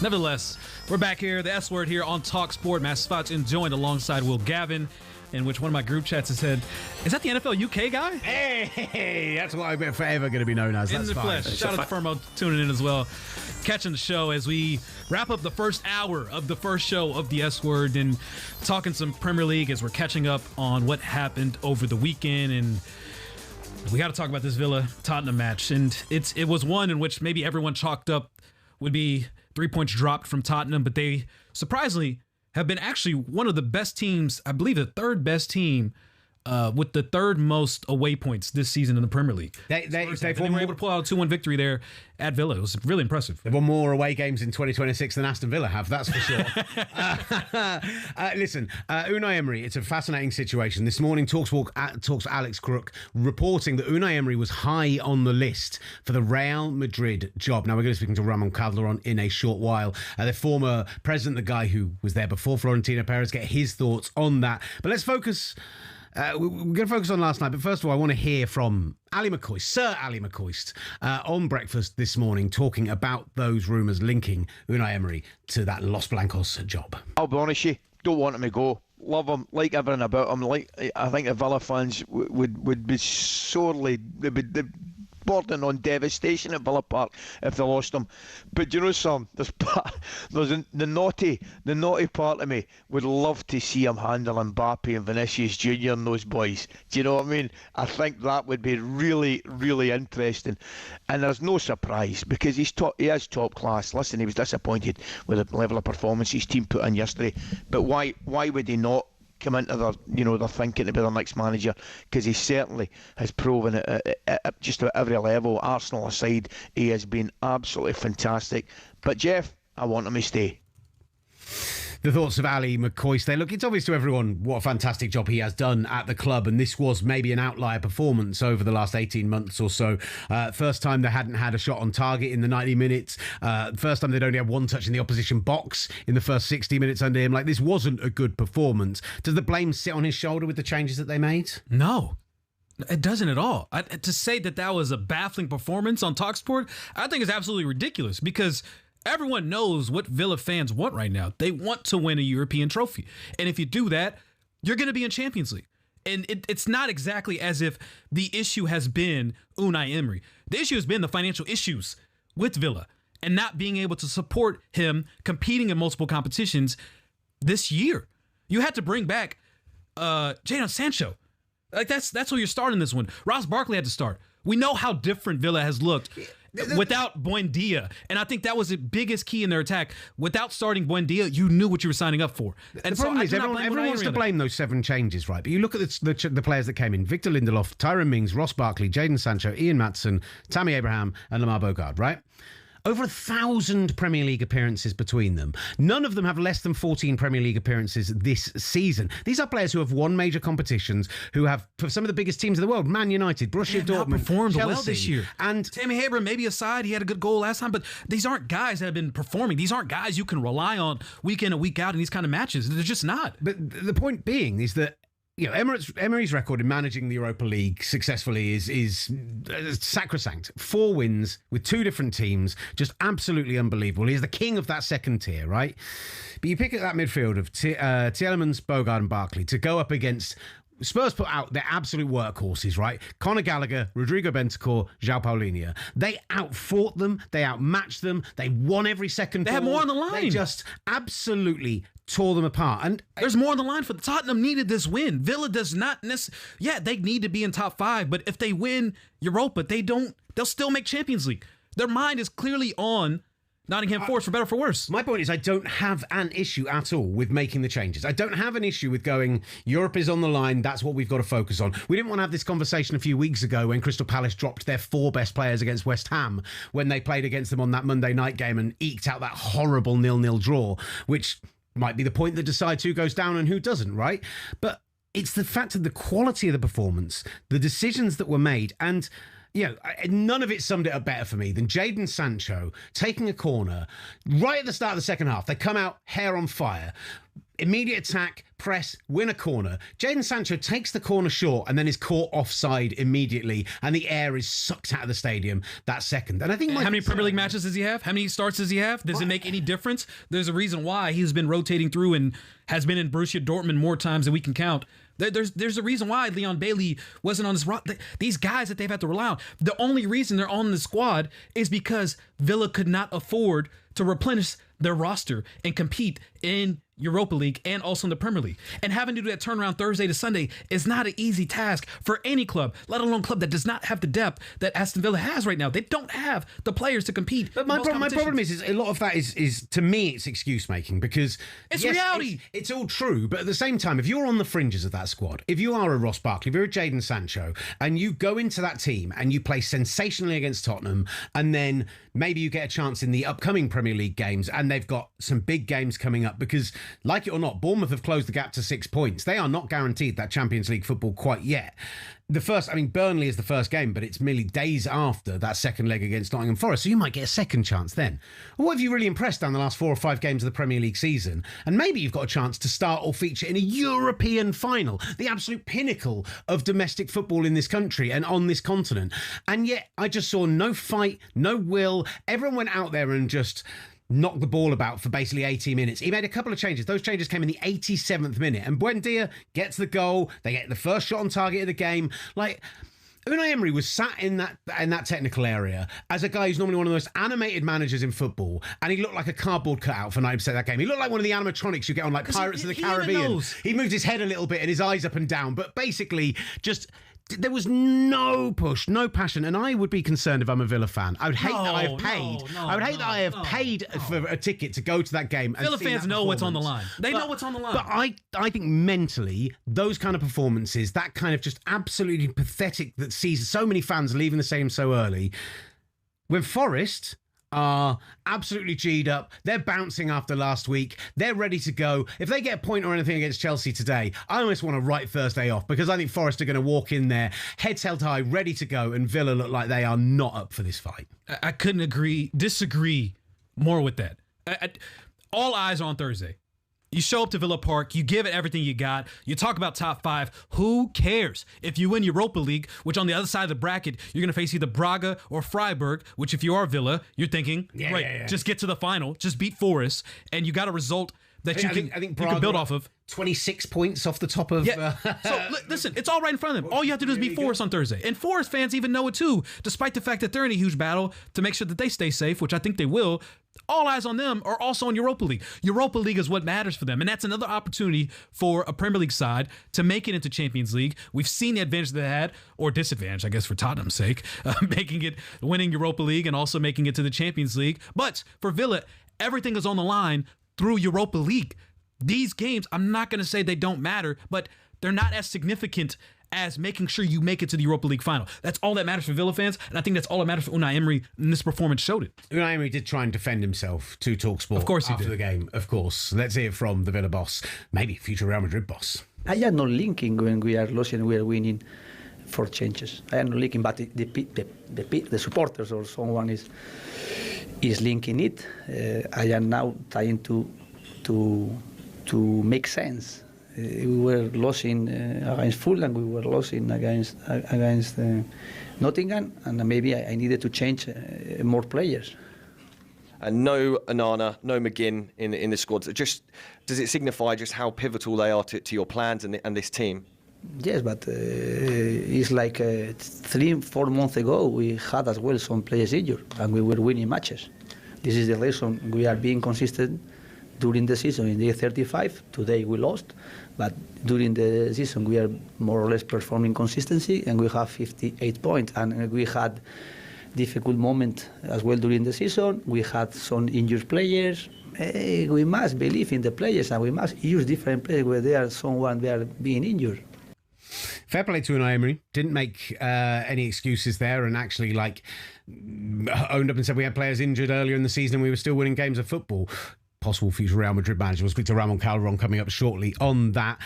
nevertheless, we're back here. The S Word here on talkSPORT. Matt Spots joined alongside Will Gavin, in which one of my group chats has said, "Is that the NFL UK guy?" Hey, that's what I'm forever going to be known as. In the flesh. Shout out to Fermo tuning in as well. Catching the show as we wrap up the first hour of the first show of the S Word and talking some Premier League as we're catching up on what happened over the weekend. And we got to talk about this Villa-Tottenham match. And it was one in which maybe everyone chalked up would be 3 points dropped from Tottenham, but they surprisingly have been actually one of the best teams, I believe the third best team with the third most away points this season in the Premier League. They were able to pull out a 2-1 victory there at Villa. It was really impressive. They've won more away games in 2026 than Aston Villa have, that's for sure. Listen, Unai Emery, it's a fascinating situation. This morning, Talks Alex Crook reporting that Unai Emery was high on the list for the Real Madrid job. Now, we're going to be speaking to Ramon Calderon in a short while. The former president, the guy who was there before Florentino Perez, get his thoughts on that. But let's focus... we're going to focus on last night, but first of all, I want to hear from Ali McCoist, Sir Ali McCoist, on breakfast this morning, talking about those rumours linking Unai Emery to that Los Blancos job. I'll be honest with you, don't want him to go. Love him, like everything about him. I think the Villa fans would be sorely... They'd bordering on devastation at Villa Park if they lost him. But you know something, there's the naughty part of me would love to see him handle Mbappe and Vinicius Jr. and those boys. Do you know what I mean? I think that would be really, really interesting. And there's no surprise because he is top class. Listen, he was disappointed with the level of performance his team put in yesterday. But why would he not come into their thinking to be their next manager? Because he certainly has proven it at just about every level. Arsenal aside, he has been absolutely fantastic. But Jeff, I want him to stay. The thoughts of Ali McCoist. Look, it's obvious to everyone what a fantastic job he has done at the club, and this was maybe an outlier performance over the last 18 months or so. First time they hadn't had a shot on target in the 90 minutes. First time they'd only had one touch in the opposition box in the first 60 minutes under him. Like, this wasn't a good performance. Does the blame sit on his shoulder with the changes that they made? No. It doesn't at all. To say that was a baffling performance on talkSPORT, I think is absolutely ridiculous because everyone knows what Villa fans want right now. They want to win a European trophy. And if you do that, you're going to be in Champions League. And it's not exactly as if the issue has been Unai Emery. The issue has been the financial issues with Villa and not being able to support him competing in multiple competitions this year. You had to bring back Jadon Sancho. Like that's who you're starting this one. Ross Barkley had to start. We know how different Villa has looked without Buendia. And I think that was the biggest key in their attack. Without starting Buendia, you knew what you were signing up for. And the problem is everyone wants to blame those 7 changes, right? But you look at the players that came in. Victor Lindelof, Tyrone Mings, Ross Barkley, Jadon Sancho, Ian Maatsen, Tammy Abraham and Lamar Bogard, right? Over 1,000 Premier League appearances between them. None of them have less than 14 Premier League appearances this season. These are players who have won major competitions, who have for some of the biggest teams in the world, Man United, Borussia Dortmund, performed Chelsea, well this year. And Tammy Abraham, maybe aside, he had a good goal last time, but these aren't guys that have been performing. These aren't guys you can rely on week in and week out in these kind of matches. They're just not. But the point being is that Emery's record in managing the Europa League successfully is sacrosanct. 4 wins with 2 different teams, just absolutely unbelievable. He's the king of that second tier, right? But you pick at that midfield of Tielemans, Bogard and Barkley to go up against... Spurs put out their absolute workhorses, right? Conor Gallagher, Rodrigo Bentancur, João Paulinho. They outfought them. They outmatched them. They won every second. They had more on the line. They just absolutely tore them apart. And there's more on the line for Tottenham. Needed this win. Villa does not necessarily. Yeah, they need to be in top 5, but if they win Europa, they'll still make Champions League. Their mind is clearly on Nottingham Forest, for better or for worse. My point is I don't have an issue at all with making the changes. I don't have an issue with going, Europe is on the line, that's what we've got to focus on. We didn't want to have this conversation a few weeks ago when Crystal Palace dropped their 4 best players against West Ham when they played against them on that Monday night game and eked out that horrible 0-0 draw, which might be the point that decides who goes down and who doesn't, right? But it's the fact of the quality of the performance, the decisions that were made, and... none of it summed it up better for me than Jadon Sancho taking a corner right at the start of the second half. They come out hair on fire. Immediate attack, press, win a corner. Jadon Sancho takes the corner short and then is caught offside immediately, and the air is sucked out of the stadium that second. And I think how many Premier League matches does he have? How many starts does he have? Does it make any difference? There's a reason why he's been rotating through and has been in Borussia Dortmund more times than we can count. There's a reason why Leon Bailey wasn't on this. These guys that they've had to rely on. The only reason they're on the squad is because Villa could not afford to replenish their roster and compete in Europa League and also in the Premier League. And having to do that turnaround Thursday to Sunday is not an easy task for any club, let alone a club that does not have the depth that Aston Villa has right now. They don't have the players to compete. But my problem is a lot of that is to me, it's excuse making, because it's reality. It's all true, but at the same time, if you're on the fringes of that squad, if you are a Ross Barkley, if you're a Jadon Sancho, and you go into that team and you play sensationally against Tottenham, and then maybe you get a chance in the upcoming Premier League games, and they've got some big games coming up, because like it or not, Bournemouth have closed the gap to 6 points. They are not guaranteed that Champions League football quite yet. Burnley is the first game, but it's merely days after that second leg against Nottingham Forest, so you might get a second chance then. Well, what have you really impressed down the last 4 or 5 games of the Premier League season? And maybe you've got a chance to start or feature in a European final, the absolute pinnacle of domestic football in this country and on this continent. And yet, I just saw no fight, no will. Everyone went out there and just knocked the ball about for basically 80 minutes. He made a couple of changes. Those changes came in the 87th minute. And Buendia gets the goal. They get the first shot on target of the game. Like, Unai Emery was sat in that technical area as a guy who's normally one of the most animated managers in football, and he looked like a cardboard cutout for 90% of that game. He looked like one of the animatronics you get on like Pirates of the Caribbean. He moved his head a little bit and his eyes up and down, but basically just there was no push, no passion, and I would be concerned if I'm a Villa fan. I would hate that I have paid. I would hate that I have paid for a ticket to go to that game. Villa fans know what's on the line. They know what's on the line. But I think mentally, those kind of performances, that kind of just absolutely pathetic that sees so many fans leaving the stadium so early, when Forest are absolutely G'd up. They're bouncing after last week. They're ready to go. If they get a point or anything against Chelsea today, I almost want to write Thursday off, because I think Forest are going to walk in there, heads held high, ready to go, and Villa look like they are not up for this fight. I couldn't disagree more with that. All eyes are on Thursday. You show up to Villa Park, you give it everything you got, you talk about top 5. Who cares? If you win Europa League, which on the other side of the bracket, you're going to face either Braga or Freiburg, which if you are Villa, you're thinking, just get to the final, just beat Forest, and you got a result that you can build off of. 26 points off the top of... So, listen, it's all right in front of them. All you have to do is beat Forest on Thursday. And Forest fans even know it too, despite the fact that they're in a huge battle to make sure that they stay safe, which I think they will. All eyes on them are also on Europa League. Europa League is what matters for them. And that's another opportunity for a Premier League side to make it into Champions League. We've seen the advantage they had, or disadvantage, I guess, for Tottenham's sake, winning Europa League and also making it to the Champions League. But for Villa, everything is on the line through Europa League. These games, I'm not going to say they don't matter, but they're not as significant as making sure you make it to the Europa League final. That's all that matters for Villa fans, and I think that's all that matters for Unai Emery, and this performance showed it. Unai Emery did try and defend himself to talkSPORT after the game, of course. Let's hear from the Villa boss, maybe future Real Madrid boss. I am not linking when we are losing and we are winning for changes. I am not linking, but the supporters or someone is linking it. I am now trying to make sense. We were losing against Fulham, we were losing against Nottingham, and maybe I needed to change more players. And no Onana, no McGinn in the squad. Just does it signify just how pivotal they are to your plans and this team? Yes, but it's like 3-4 months ago we had as well some players injured, and we were winning matches. This is the reason we are being consistent during the season. In day 35, today we lost, but during the season we are more or less performing consistency, and we have 58 points. And we had difficult moment as well during the season. We had some injured players. We must believe in the players, and we must use different players where they are being injured. Fair play to Unai Emery. Didn't make any excuses there, and actually owned up and said we had players injured earlier in the season and we were still winning games of football. Possible future Real Madrid manager. We'll speak to Ramon Calderon coming up shortly on that.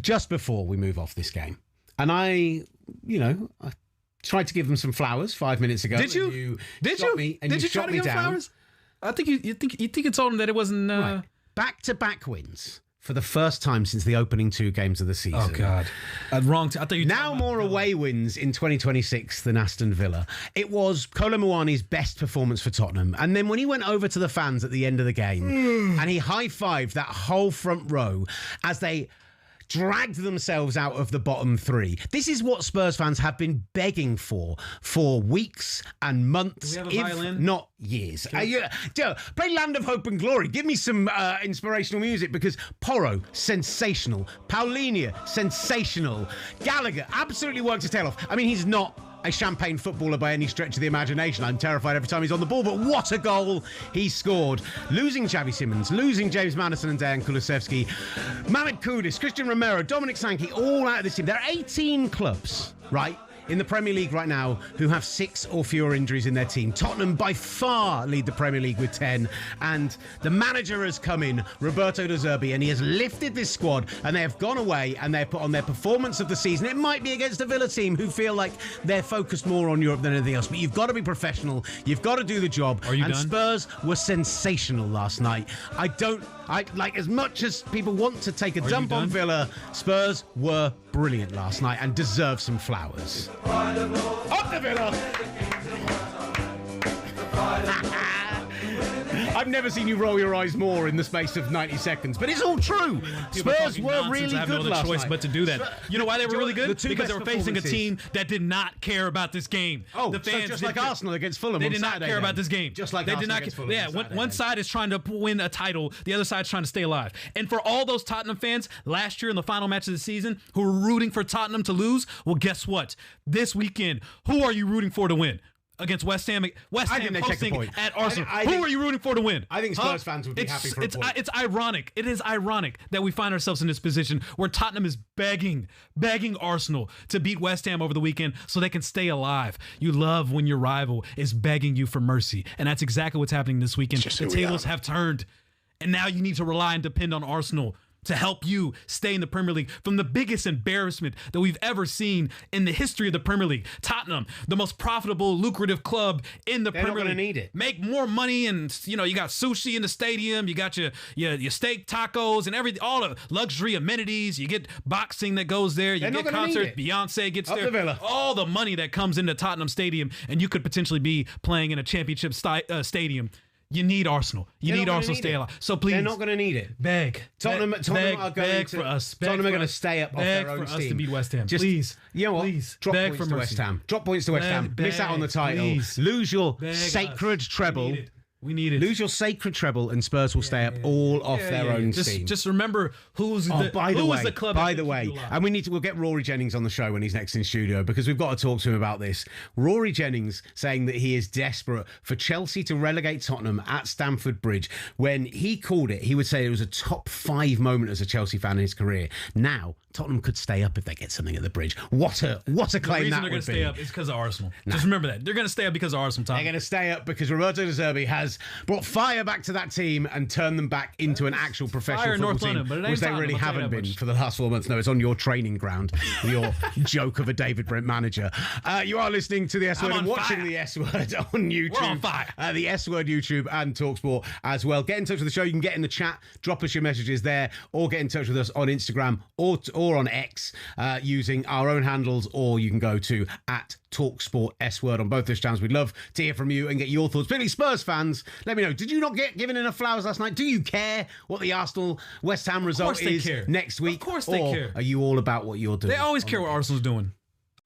Just before we move off this game, and I tried to give them some flowers 5 minutes ago. Did you? Did you try to give them flowers? I think you think you told them that it wasn't right. Back-to-back wins for the first time since the opening 2 games of the season. Oh God, wrong. I thought you now more away wins in 2026 than Aston Villa. It was Kolo Muani's best performance for Tottenham, and then when he went over to the fans at the end of the game and he high-fived that whole front row as they dragged themselves out of the bottom three. This is what Spurs fans have been begging for weeks and months, Do we have a violin? not years. Play Land of Hope and Glory. Give me some inspirational music, because Porro, sensational. Paulinho, sensational. Gallagher absolutely worked his tail off. I mean, he's not a champagne footballer by any stretch of the imagination. I'm terrified every time he's on the ball, but what a goal he scored. Losing Xavi Simons, losing James Maddison and Dejan Kulusevski, Mohamed Kudus, Christian Romero, Dominic Sankey, all out of this team. There are 18 clubs, right, in the Premier League right now who have 6 or fewer injuries in their team. Tottenham by far lead the Premier League with 10, and the manager has come in, Roberto De Zerbi, and he has lifted this squad, and they have gone away and they've put on their performance of the season. It might be against a Villa team who feel like they're focused more on Europe than anything else, but you've got to be professional, you've got to do the job. Are you and done? Spurs were sensational last night. I like, as much as people want to take a dump on Villa, Spurs were brilliant last night and deserve some flowers. Up the Villa! I've never seen you roll your eyes more in the space of 90 seconds, but it's all true. Spurs were really I have good no other last choice night. but to do that. You know why they were really good? Because they were facing a performances. team that did not care about this game. Oh, the fans so just like Arsenal against Fulham They on did not Saturday care then. about this game. Just like they Arsenal did not. against Fulham Yeah, on Saturday one then. side is trying to win a title, the other side is trying to stay alive. And for all those Tottenham fans last year in the final match of the season who were rooting for Tottenham to lose, well, guess what? This weekend, who are you rooting for to win? Against West Ham hosting at Arsenal. Who are you rooting for to win? I think Spurs fans would be happy for a point. It's ironic. It is ironic that we find ourselves in this position where Tottenham is begging Arsenal to beat West Ham over the weekend so they can stay alive. You love when your rival is begging you for mercy, and that's exactly what's happening this weekend. The tables have turned, and now you need to rely and depend on Arsenal to help you stay in the Premier League from the biggest embarrassment that we've ever seen in the history of the Premier League. Tottenham, the most profitable, lucrative club in the Premier League. They're not going to need it. Make more money, and you got sushi in the stadium, you got your steak tacos and everything, all the luxury amenities. You get boxing that goes there, you get concerts, Beyonce gets there. Villa. All the money that comes into Tottenham Stadium, and you could potentially be playing in a championship stadium. You need Arsenal. You need Arsenal to stay alive. So please, they're not going to need it. Beg. Tottenham are going for us. Tottenham are going to stay up off their own for us steam. to beat West Ham. Just, please. You know what? Please. Drop beg points for to mercy. West Ham. Drop points to West Ham. Miss out on the title. Please. Lose your Beg sacred us. treble. We need it. Lose your sacred treble, and Spurs will stay up all off their own steam. Just remember who's the club. By the way, and we'll get Rory Jennings on the show when he's next in studio, because we've got to talk to him about this. Rory Jennings saying that he is desperate for Chelsea to relegate Tottenham at Stamford Bridge. When he called it, he would say it was a top 5 moment as a Chelsea fan in his career. Now Tottenham could stay up if they get something at the Bridge. What a claim that would be. The reason they're going to stay up is because of Arsenal. Just remember that. They're going to stay up because of Arsenal, Tom. They're going to stay up because Roberto De Zerbi has brought fire back to that team and turned them back into an actual professional football North team, London, but it ain't which they Tottenham, really I'll tell you haven't that been much. for the last 4 months. No, it's on your training ground, your joke of a David Brent manager. You are listening to the S Word and watching the S Word on YouTube. We're on fire. The S Word YouTube and talkSPORT as well. Get in touch with the show. You can get in the chat, drop us your messages there, or get in touch with us on Instagram or on X using our own handles, or you can go to @talkSPORT S Word on both those channels. We'd love to hear from you and get your thoughts. Particularly Spurs fans, let me know. Did you not get given enough flowers last night? Do you care what the Arsenal West Ham result is next week? Of course they care. Are you all about what you're doing? They always care what Arsenal's doing.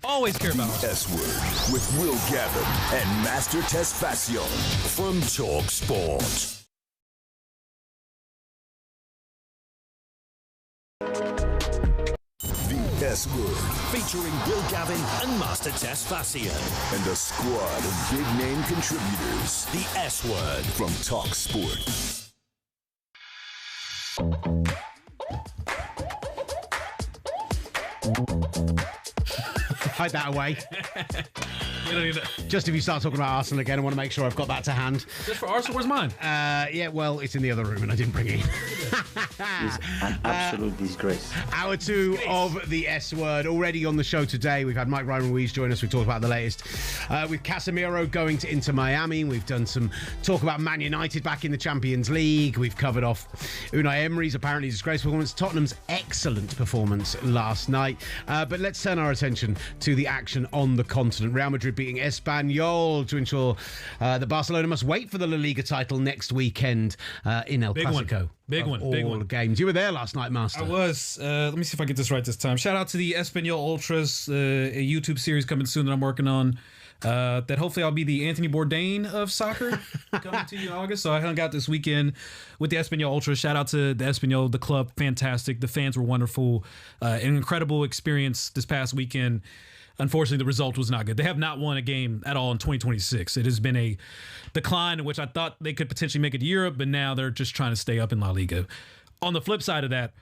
Always care about Arsenal. S Word with Will Gavin and Master Tesfacion from talkSPORT. The S Word, featuring Will Gavin and Master Tesfacion. And a squad of big-name contributors. The S Word from talkSPORT. Hide that away. Just if you start talking about Arsenal again, I want to make sure I've got that to hand. Just for Arsenal, where's mine? Yeah, well, it's in the other room and I didn't bring it in. It's an absolute disgrace. Hour 2 of the S Word. Already on the show today, we've had Mike Ryan Ruiz join us. We talked about the latest with Casemiro going to Inter Miami. We've done some talk about Man United back in the Champions League. We've covered off Unai Emery's apparently disgraceful performance, Tottenham's excellent performance last night. But let's turn our attention to the action on the continent. Real Madrid beating Espanyol to ensure that Barcelona must wait for the La Liga title next weekend in El Clasico. Big one. Games. You were there last night, Master. I was. Let me see if I get this right this time. Shout out to the Espanyol Ultras, a YouTube series coming soon that I'm working on. That hopefully I'll be the Anthony Bourdain of soccer coming to you in August. So I hung out this weekend with the Espanyol Ultras. Shout out to the Espanyol, the club, fantastic. The fans were wonderful. An incredible experience this past weekend. Unfortunately, the result was not good. They have not won a game at all in 2026. It has been a decline in which I thought they could potentially make it to Europe, but now they're just trying to stay up in La Liga. On the flip side of that,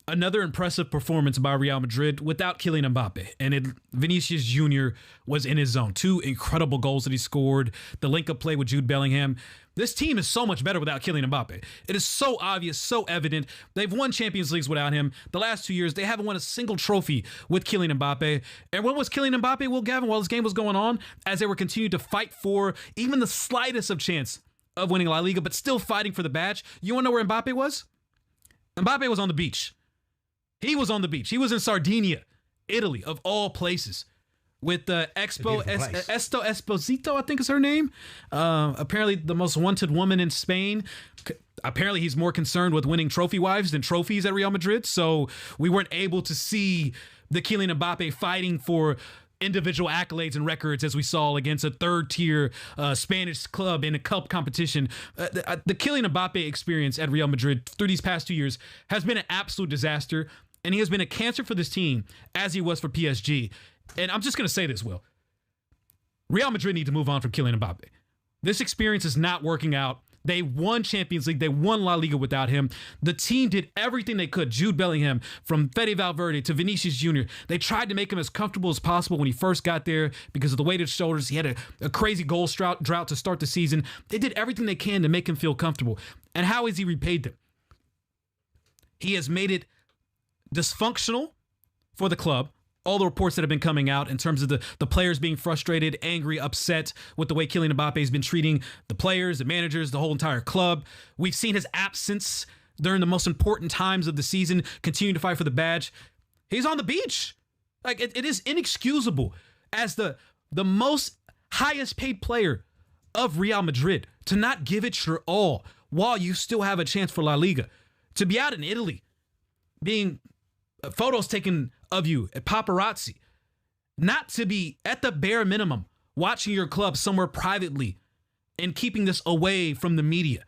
another impressive performance by Real Madrid without Kylian Mbappe. And Vinicius Jr. was in his zone. 2 incredible goals that he scored. The link-up play with Jude Bellingham. This team is so much better without Kylian Mbappe. It is so obvious, so evident. They've won Champions Leagues without him. The last 2 years, they haven't won a single trophy with Kylian Mbappe. And what was Kylian Mbappe, Will Gavin, while this game was going on, as they were continuing to fight for even the slightest of chance of winning La Liga, but still fighting for the badge? You want to know where Mbappe was? Mbappe was on the beach. He was on the beach. He was in Sardinia, Italy, of all places, with Esto Esposito, I think is her name. Apparently the most wanted woman in Spain. Apparently he's more concerned with winning trophy wives than trophies at Real Madrid. So we weren't able to see the Kylian Mbappe fighting for individual accolades and records as we saw against a third-tier Spanish club in a cup competition. The Kylian Mbappe experience at Real Madrid through these past 2 years has been an absolute disaster. And he has been a cancer for this team, as he was for PSG. And I'm just going to say this, Will. Real Madrid need to move on from Kylian Mbappe. This experience is not working out. They won Champions League. They won La Liga without him. The team did everything they could. Jude Bellingham, from Fede Valverde to Vinicius Jr. They tried to make him as comfortable as possible when he first got there because of the weight of his shoulders. He had a crazy goal drought to start the season. They did everything they can to make him feel comfortable. And how has he repaid them? He has made it dysfunctional for the club. All the reports that have been coming out in terms of the players being frustrated, angry, upset with the way Kylian Mbappe has been treating the players, the managers, the whole entire club. We've seen his absence during the most important times of the season, continuing to fight for the badge. He's on the beach. Like it is inexcusable as the most highest paid player of Real Madrid to not give it your all while you still have a chance for La Liga. To be out in Italy, being photos taken of you at paparazzi, not to be at the bare minimum watching your club somewhere privately and keeping this away from the media.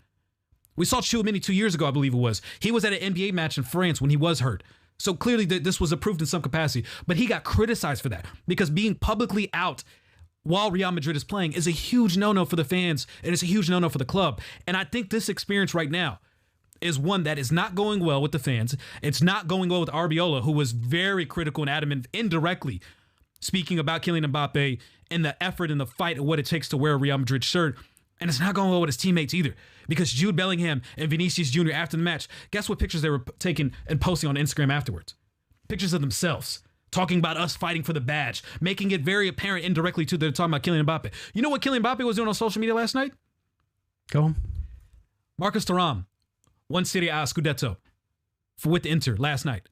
We saw Tchouameni 2 years ago, I believe it was. He was at an NBA match in France when he was hurt. So clearly this was approved in some capacity, but he got criticized for that because being publicly out while Real Madrid is playing is a huge no-no for the fans and it's a huge no-no for the club. And I think this experience right now is one that is not going well with the fans. It's not going well with Arbiola, who was very critical and adamant indirectly speaking about Kylian Mbappe and the effort and the fight and what it takes to wear a Real Madrid shirt. And it's not going well with his teammates either because Jude Bellingham and Vinicius Jr. after the match, guess what pictures they were taking and posting on Instagram afterwards? Pictures of themselves talking about us fighting for the badge, making it very apparent indirectly too they're talking about Kylian Mbappe. You know what Kylian Mbappe was doing on social media last night? Go on. Marcus Thuram won Serie A Scudetto with Inter last night.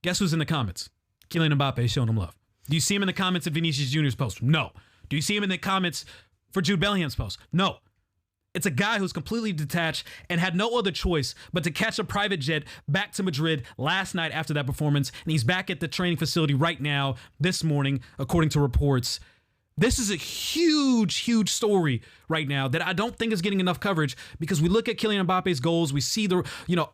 Guess who's in the comments? Kylian Mbappe showing him love. Do you see him in the comments of Vinicius Jr.'s post? No. Do you see him in the comments for Jude Bellingham's post? No. It's a guy who's completely detached and had no other choice but to catch a private jet back to Madrid last night after that performance. And he's back at the training facility right now this morning, according to reports. This is a huge, huge story right now that I don't think is getting enough coverage because we look at Kylian Mbappe's goals, we see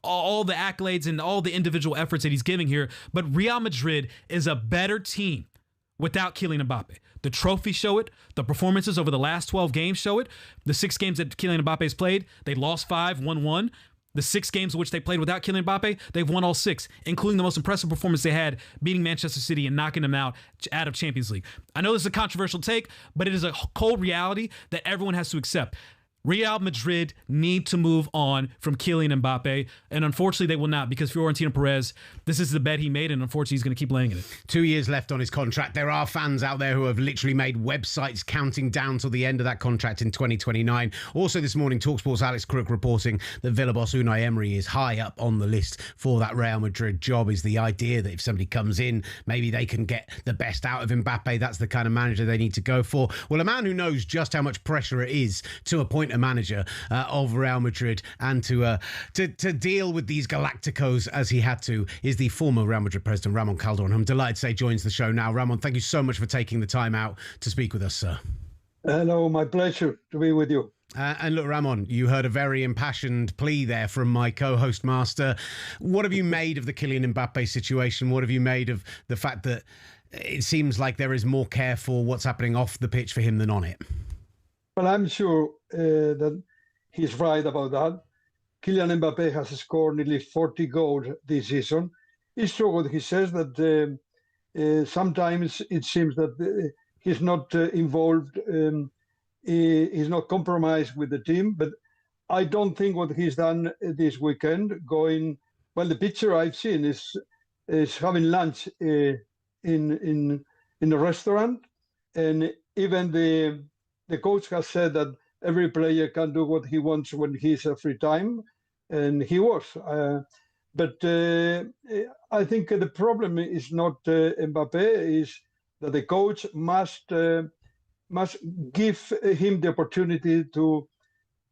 all the accolades and all the individual efforts that he's giving here, but Real Madrid is a better team without Kylian Mbappe. The trophies show it. The performances over the last 12 games show it. The 6 games that Kylian Mbappe's played, they lost 5, won 1. The 6 games in which they played without Kylian Mbappe, they've won all 6, including the most impressive performance they had, beating Manchester City and knocking them out of Champions League. I know this is a controversial take, but it is a cold reality that everyone has to accept. Real Madrid need to move on from Kylian Mbappe, and unfortunately they will not, because Florentino Perez, this is the bet he made, and unfortunately he's going to keep laying in it. 2 years left on his contract. There are fans out there who have literally made websites counting down till the end of that contract in 2029. Also this morning, talkSPORT's Alex Crook reporting that Villa boss Unai Emery is high up on the list for that Real Madrid job. Is the idea that if somebody comes in, maybe they can get the best out of Mbappe. That's the kind of manager they need to go for. Well, a man who knows just how much pressure it is to appoint a manager of Real Madrid and to deal with these Galacticos as he had to is the former Real Madrid president, Ramon Calderon. I'm delighted to say joins the show now. Ramon, thank you so much for taking the time out to speak with us, sir. Hello, my pleasure to be with you. And look, Ramon, you heard a very impassioned plea there from my co-host master. What have you made of the Kylian Mbappe situation? What have you made of the fact that it seems like there is more care for what's happening off the pitch for him than on it? Well, I'm sure that he's right about that. Kylian Mbappe has scored nearly 40 goals this season. It's true what he says, that sometimes it seems that he's not involved, he's not compromised with the team. But I don't think what he's done this weekend, the picture I've seen is having lunch in a restaurant, and even the coach has said that every player can do what he wants when he's a free time, and he was. But I think the problem is not Mbappe, is that the coach must give him the opportunity to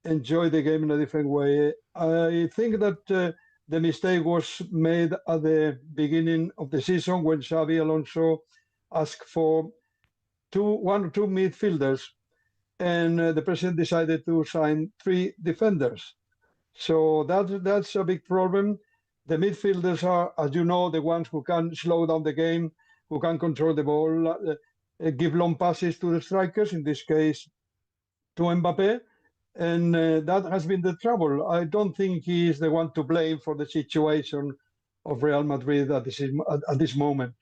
enjoy the game in a different way. I think that the mistake was made at the beginning of the season when Xabi Alonso asked for one or two midfielders, and the president decided to sign 3 defenders. So that's a big problem. The midfielders are, as you know, the ones who can slow down the game, who can control the ball, give long passes to the strikers, in this case to Mbappe. And that has been the trouble. I don't think he is the one to blame for the situation of Real Madrid at this moment.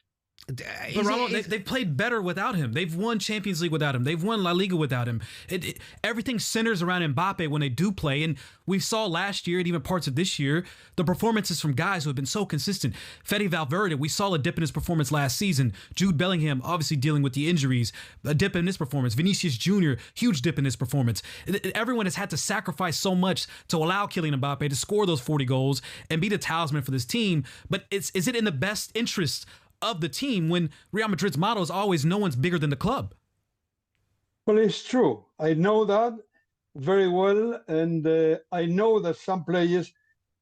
But Ramon, they've played better without him. They've won Champions League without him. They've won La Liga without him. Everything centers around Mbappe when they do play. And we saw last year and even parts of this year, the performances from guys who have been so consistent. Fede Valverde, we saw a dip in his performance last season. Jude Bellingham, obviously dealing with the injuries, a dip in his performance. Vinicius Jr., huge dip in his performance. Everyone has had to sacrifice so much to allow Kylian Mbappe to score those 40 goals and be the talisman for this team. But is it in the best interest of the team when Real Madrid's motto is always no one's bigger than the club? Well, it's true. I know that very well, and I know that some players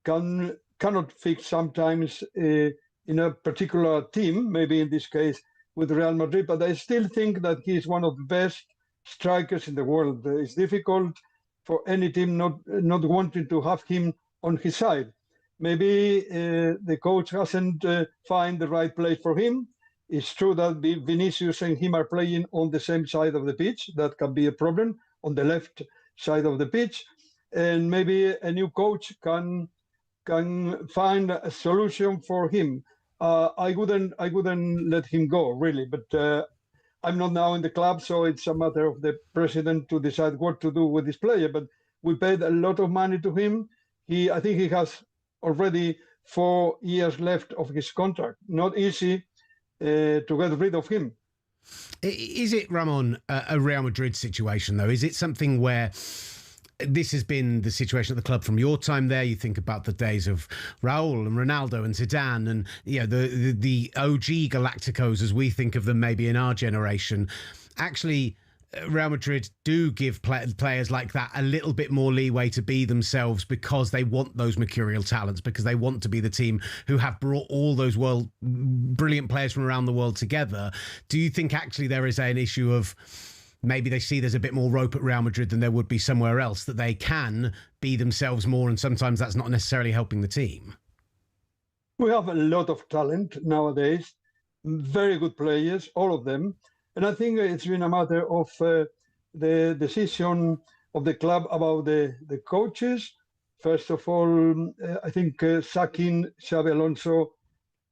cannot fix sometimes in a particular team, maybe in this case with Real Madrid, but I still think that he's one of the best strikers in the world. It's difficult for any team not wanting to have him on his side. Maybe the coach hasn't found the right place for him. It's true that Vinicius and him are playing on the same side of the pitch. That can be a problem, on the left side of the pitch. And maybe a new coach can find a solution for him. I wouldn't let him go, really. But I'm not now in the club, so it's a matter of the president to decide what to do with this player. But we paid a lot of money to him. I think he has already 4 years left of his contract. Not easy to get rid of him. Is it, Ramon, a Real Madrid situation, though? Is it something where this has been the situation at the club from your time there? You think about the days of Raul and Ronaldo and Zidane and the OG Galacticos, as we think of them maybe in our generation. Actually, Real Madrid do give players like that a little bit more leeway to be themselves because they want those mercurial talents, because they want to be the team who have brought all those brilliant players from around the world together. Do you think actually there is an issue of maybe they see there's a bit more rope at Real Madrid than there would be somewhere else, that they can be themselves more, and sometimes that's not necessarily helping the team? We have a lot of talent nowadays, very good players, all of them. And I think it's been a matter of the decision of the club about the coaches. First of all, I think sacking Xabi Alonso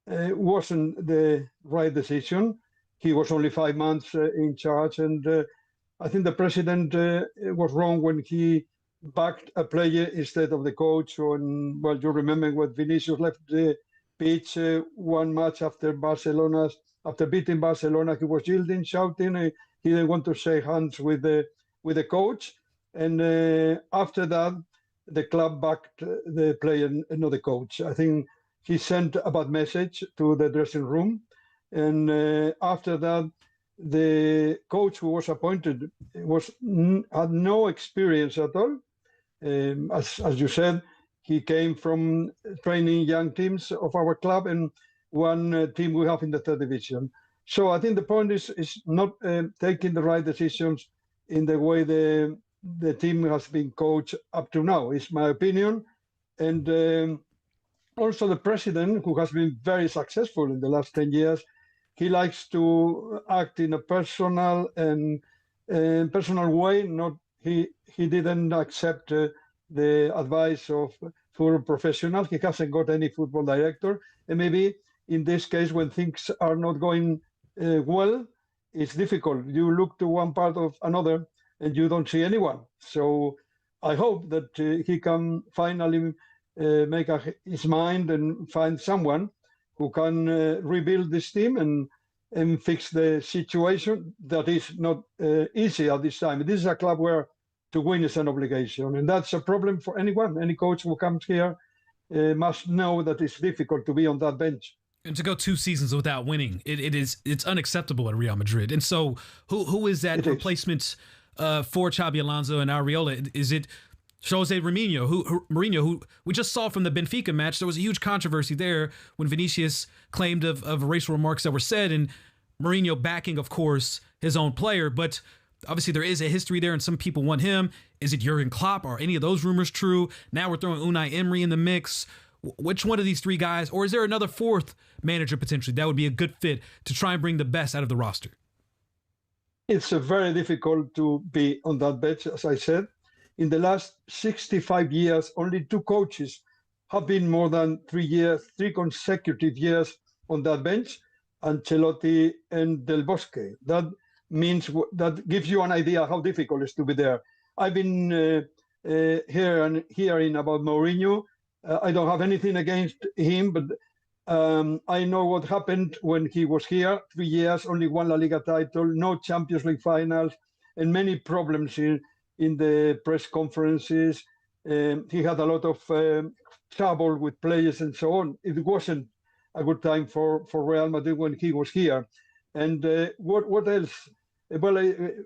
wasn't the right decision. He was only 5 months in charge, and I think the president was wrong when he backed a player instead of the coach. And well, you remember when Vinicius left the pitch one match after beating Barcelona, he was yielding, shouting. He didn't want to shake hands with the coach. And after that, the club backed the player, not the coach. I think he sent a bad message to the dressing room. And after that, the coach who was appointed had no experience at all. As you said, he came from training young teams of our club and one team we have in the third division. So I think the point is not taking the right decisions in the way the team has been coached up to now, is my opinion. And also the president, who has been very successful in the last 10 years, he likes to act in a personal way. He didn't accept the advice of football professionals. He hasn't got any football director. And maybe in this case, when things are not going well, it's difficult. You look to one part of another and you don't see anyone. So I hope that he can finally make his mind and find someone who can rebuild this team and fix the situation that is not easy at this time. This is a club where to win is an obligation, and that's a problem for anyone. Any coach who comes here must know that it's difficult to be on that bench. And to go 2 seasons without winning, it's unacceptable at Real Madrid. And so who is that replacement for Xabi Alonso and Arriola? Is it Jose Mourinho, who we just saw from the Benfica match? There was a huge controversy there when Vinicius claimed of racial remarks that were said, and Mourinho backing, of course, his own player. But obviously there is a history there, and some people want him. Is it Jurgen Klopp? Are any of those rumors true? Now we're throwing Unai Emery in the mix. Which one of these 3 guys, or is there another 4th manager potentially that would be a good fit to try and bring the best out of the roster? It's very difficult to be on that bench, as I said. In the last 65 years, only 2 coaches have been more than 3 consecutive years on that bench, Ancelotti and Del Bosque. That gives you an idea how difficult it is to be there. I've been hearing about Mourinho. I don't have anything against him, but I know what happened when he was here. 3 years, only 1 La Liga title, no Champions League finals, and many problems in the press conferences. He had a lot of trouble with players and so on. It wasn't a good time for Real Madrid when he was here. And what else? Well,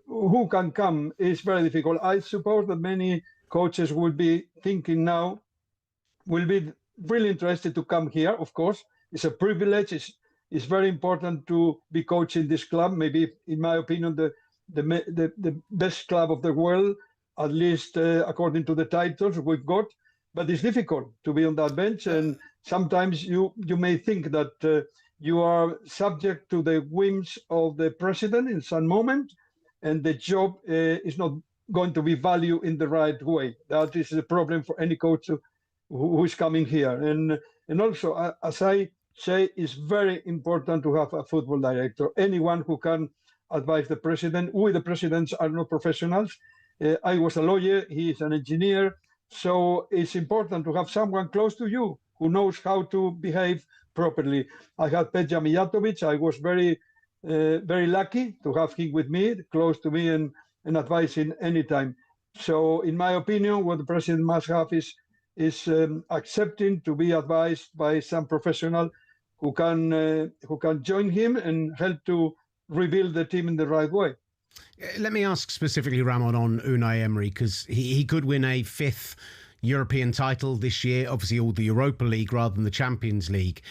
who can come is very difficult. I suppose that many coaches will be thinking now, will be really interested to come here, of course. It's a privilege. It's very important to be coaching this club. Maybe, in my opinion, the best club of the world, at least according to the titles we've got. But it's difficult to be on that bench. And sometimes you may think that you are subject to the whims of the president in some moment, and the job is not going to be valued in the right way. That is the problem for any coach who is coming here. And also, as I say, it's very important to have a football director, anyone who can advise the president. We, the presidents, are not professionals. I was a lawyer, he is an engineer. So it's important to have someone close to you who knows how to behave properly. I had Peja Mijatovic. I was very lucky to have him with me, close to me, and advising anytime. So in my opinion, what the president must have is accepting to be advised by some professional who can join him and help to rebuild the team in the right way. Let me ask specifically, Ramon, on Unai Emery, because he could win a 5th European title this year, obviously all the Europa League rather than the Champions League.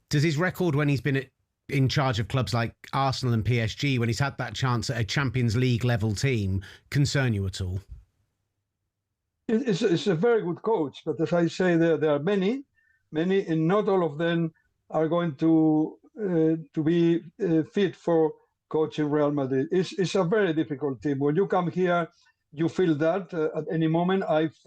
Does his record when he's been in charge of clubs like Arsenal and PSG, when he's had that chance at a Champions League level team, concern you at all? It's a very good coach, but as I say, there are many, and not all of them are going to be fit for coaching Real Madrid. It's a very difficult team. When you come here, you feel that at any moment. I've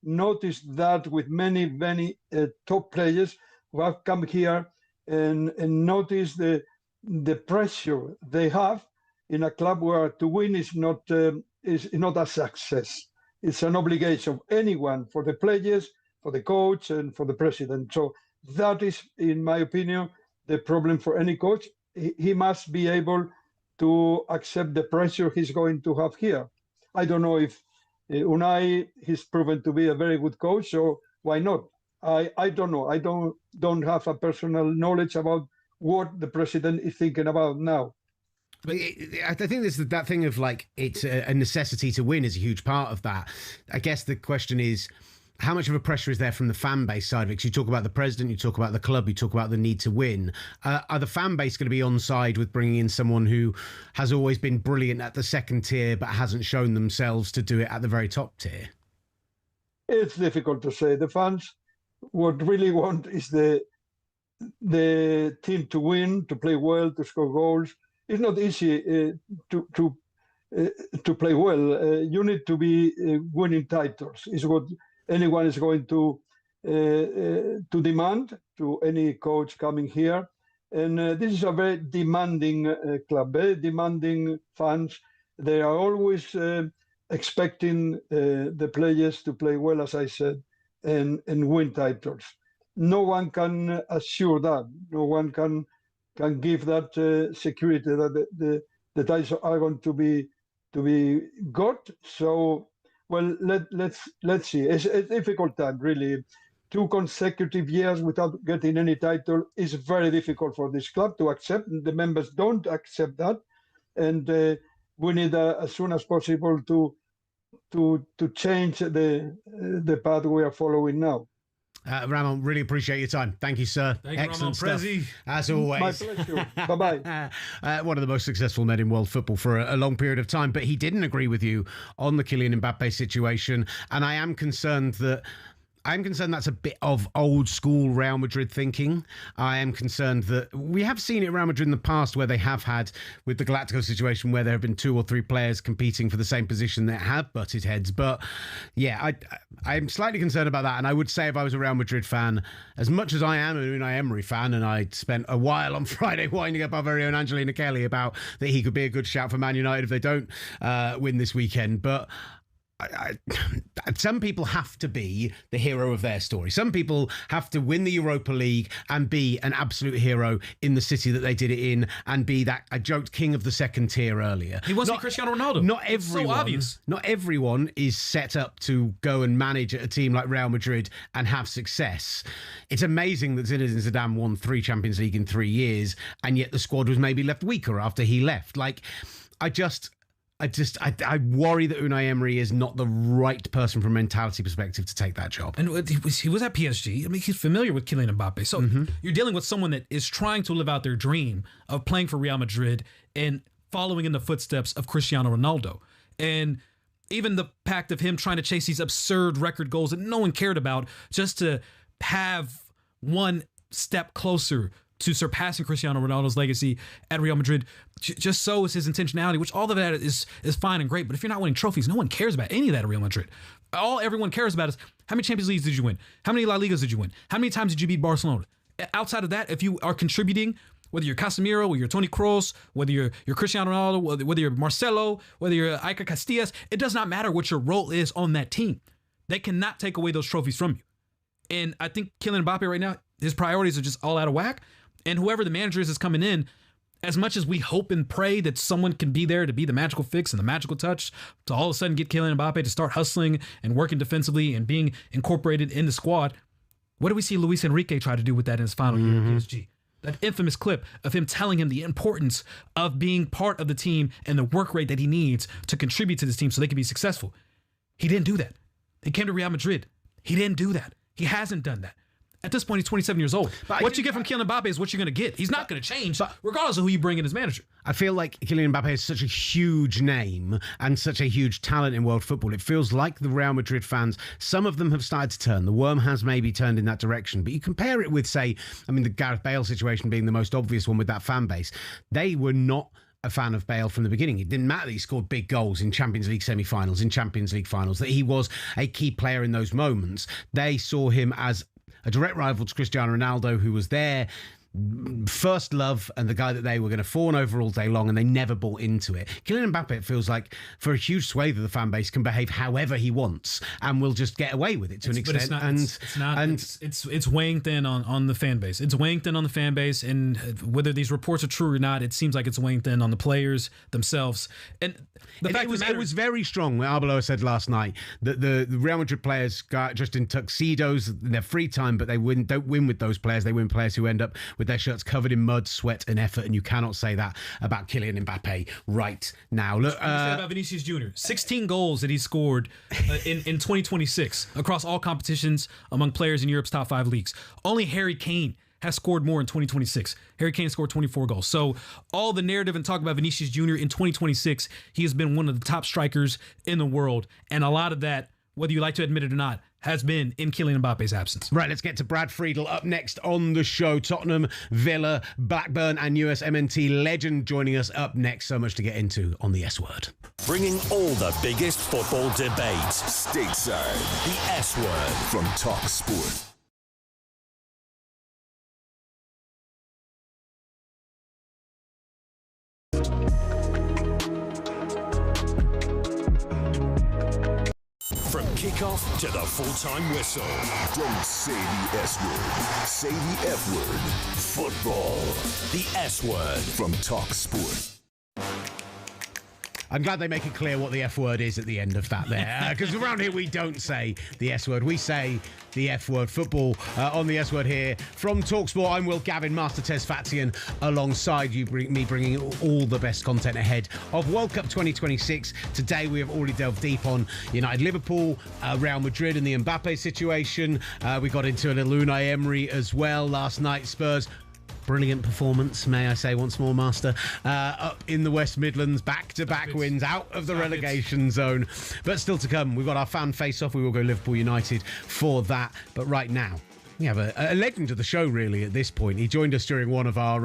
noticed that with many top players who have come here and noticed the pressure they have in a club where to win is not a success. it's an obligation of anyone, for the players, for the coach, and for the president. So that is, in my opinion, the problem for any coach. He must be able to accept the pressure he's going to have here. I don't know if Unai is proven to be a very good coach, so why not? I don't know. I don't have a personal knowledge about what the president is thinking about now. But I think there's that thing of like it's a necessity to win is a huge part of that. I guess the question is, how much of a pressure is there from the fan base side of it? Because you talk about the president, you talk about the club, you talk about the need to win. Are the fan base going to be on side with bringing in someone who has always been brilliant at the second tier but hasn't shown themselves to do it at the very top tier? It's difficult to say. The fans, what really want is the team to win, to play well, to score goals. It's not easy to play well. You need to be winning titles. Is what anyone is going to demand to any coach coming here. And this is a very demanding club, very demanding fans. They are always expecting the players to play well, as I said, and win titles. No one can assure that. No one can give that security that the titles are going to be got. So, well, let's see. It's a difficult time, really. 2 consecutive years without getting any title is very difficult for this club to accept. The members don't accept that, and we need as soon as possible to change the path we are following now. Ramon, really appreciate your time. Thank you, sir. Thank you, Excellent Ramon stuff. Prezi. As always. My pleasure. Bye-bye. One of the most successful men in world football for a long period of time, but he didn't agree with you on the Kylian Mbappe situation, and I am concerned that's a bit of old school Real Madrid thinking. I am concerned that we have seen it at Real Madrid in the past where they have had, with the Galactico situation, where there have been 2 or 3 players competing for the same position that have butted heads. But yeah, I'm slightly concerned about that. And I would say if I was a Real Madrid fan, as much as I am an Unai Emery fan, and I spent a while on Friday winding up our very own Angelina Kelly about that he could be a good shout for Man United if they don't win this weekend. But some people have to be the hero of their story. Some people have to win the Europa League and be an absolute hero in the city that they did it in and be that, I joked, king of the second tier earlier. He wasn't Cristiano Ronaldo. Not everyone, so obvious. Not everyone is set up to go and manage a team like Real Madrid and have success. It's amazing that Zinedine Zidane won 3 Champions League in 3 years, and yet the squad was maybe left weaker after he left. I worry that Unai Emery is not the right person from a mentality perspective to take that job. And he was at PSG. I mean, he's familiar with Kylian Mbappe. So you're dealing with someone that is trying to live out their dream of playing for Real Madrid and following in the footsteps of Cristiano Ronaldo. And even the pact of him trying to chase these absurd record goals that no one cared about just to have one step closer to surpassing Cristiano Ronaldo's legacy at Real Madrid, just so is his intentionality, which all of that is fine and great. But if you're not winning trophies, no one cares about any of that at Real Madrid. All everyone cares about is how many Champions Leagues did you win? How many La Ligas did you win? How many times did you beat Barcelona? Outside of that, if you are contributing, whether you're Casemiro, whether you're Toni Kroos, whether you're Cristiano Ronaldo, whether you're Marcelo, whether you're Iker Casillas, it does not matter what your role is on that team. They cannot take away those trophies from you. And I think Kylian Mbappe right now, his priorities are just all out of whack. And whoever the manager is coming in, as much as we hope and pray that someone can be there to be the magical fix and the magical touch to all of a sudden get Kylian Mbappe to start hustling and working defensively and being incorporated in the squad, what do we see Luis Enrique try to do with that in his final year at PSG? That infamous clip of him telling him the importance of being part of the team and the work rate that he needs to contribute to this team so they can be successful. He didn't do that. He came to Real Madrid. He didn't do that. He hasn't done that. At this point, he's 27 years old. What you get from Kylian Mbappe is what you're going to get. He's not going to change, regardless of who you bring in as manager. I feel like Kylian Mbappe is such a huge name and such a huge talent in world football. It feels like the Real Madrid fans, some of them have started to turn. The worm has maybe turned in that direction. But you compare it with, say, the Gareth Bale situation being the most obvious one with that fan base. They were not a fan of Bale from the beginning. It didn't matter that he scored big goals in Champions League semi-finals, in Champions League finals, that he was a key player in those moments. They saw him as a direct rival to Cristiano Ronaldo, who was there first love and the guy that they were going to fawn over all day long, and they never bought into it. Kylian Mbappe, it feels like, for a huge swathe of the fan base, can behave however he wants and will just get away with it to an extent. It's weighing thin on the fan base. It's weighing thin on the fan base, and whether these reports are true or not, it seems like it's weighing thin on the players themselves. And it was very strong. Arbeloa said last night that the Real Madrid players got just in tuxedos in their free time, but they don't win with those players. They win players who end up with their shirts covered in mud, sweat, and effort. And you cannot say that about Kylian Mbappe right now. Look, about Vinicius Jr. 16 goals that he scored in 2026 across all competitions among players in Europe's top 5 leagues. Only Harry Kane has scored more in 2026. Harry Kane scored 24 goals. So all the narrative and talk about Vinicius Jr. in 2026, he has been one of the top strikers in the world. And a lot of that, whether you like to admit it or not, has been in Kylian Mbappe's absence. Right, let's get to Brad Friedel up next on the show. Tottenham, Villa, Blackburn and USMNT legend joining us up next. So much to get into on the S Word. Bringing all the biggest football debates. Stateside, The S Word from talkSPORT. From kickoff to the full-time whistle. Don't say the S word. Say the F word. Football. The S Word from talkSPORT. I'm glad they make it clear what the F word is at the end of that there. Because around here we don't say the S word. We say the F word. Football on the S word here from talkSPORT. I'm Will Gavin, Master Tez Fatian, alongside you, me bringing all the best content ahead of World Cup 2026. Today we have already delved deep on United, Liverpool, Real Madrid and the Mbappe situation. We got into a little Unai Emery as well last night. Spurs. Brilliant performance, may I say once more, Master. Up in the West Midlands, back-to-back wins out of the relegation zone. But still to come, we've got our fan face-off. We will go Liverpool United for that. But right now, we have a legend of the show, really, at this point. He joined us during one of our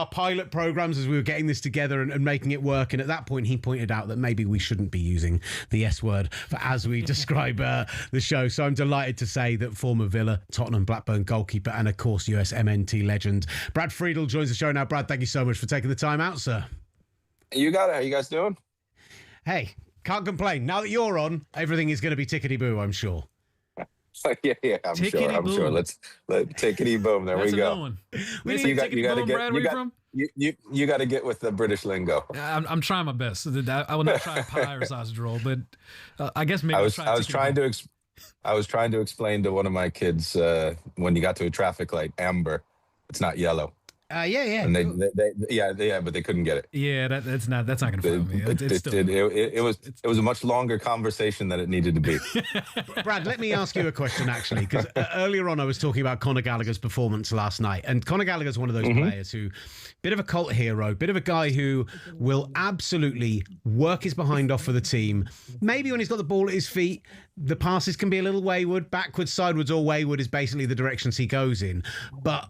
pilot programs as we were getting this together and making it work. And at that point, he pointed out that maybe we shouldn't be using the S word as we describe the show. So I'm delighted to say that former Villa, Tottenham, Blackburn goalkeeper, and of course USMNT legend Brad Friedel joins the show now. Brad, thank you so much for taking the time out, sir. You got it. How you guys doing? Hey, can't complain. Now that you're on, everything is going to be tickety-boo, I'm sure. Yeah, I'm sure. Let's tickety boom. There we go. You got to get with the British lingo. I'm trying my best. I will not try a pie or sausage roll, but I guess maybe I was trying to explain to one of my kids when you got to a traffic light, amber, it's not yellow. Yeah. And but they couldn't get it. Yeah, that's not going to fly with me. It was a much longer conversation than it needed to be. Brad, let me ask you a question, actually, because earlier on I was talking about Conor Gallagher's performance last night, and Conor Gallagher's one of those players who, bit of a cult hero, bit of a guy who will absolutely work his behind off for the team. Maybe when he's got the ball at his feet, the passes can be a little wayward, backwards, sideways, or wayward is basically the directions he goes in, but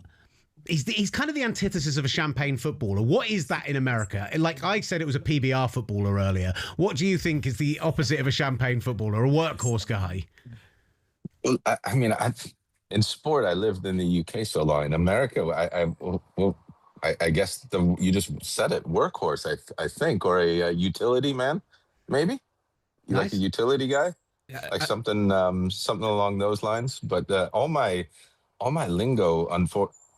he's kind of the antithesis of a champagne footballer. What is that in America? Like I said, it was a PBR footballer earlier. What do you think is the opposite of a champagne footballer, a workhorse guy? Well, I mean, in sport, I lived in the UK so long. In America, I guess you just said it, workhorse, I think, or a utility man, maybe? You nice. Like a utility guy? Yeah, like something along those lines. But all my lingo,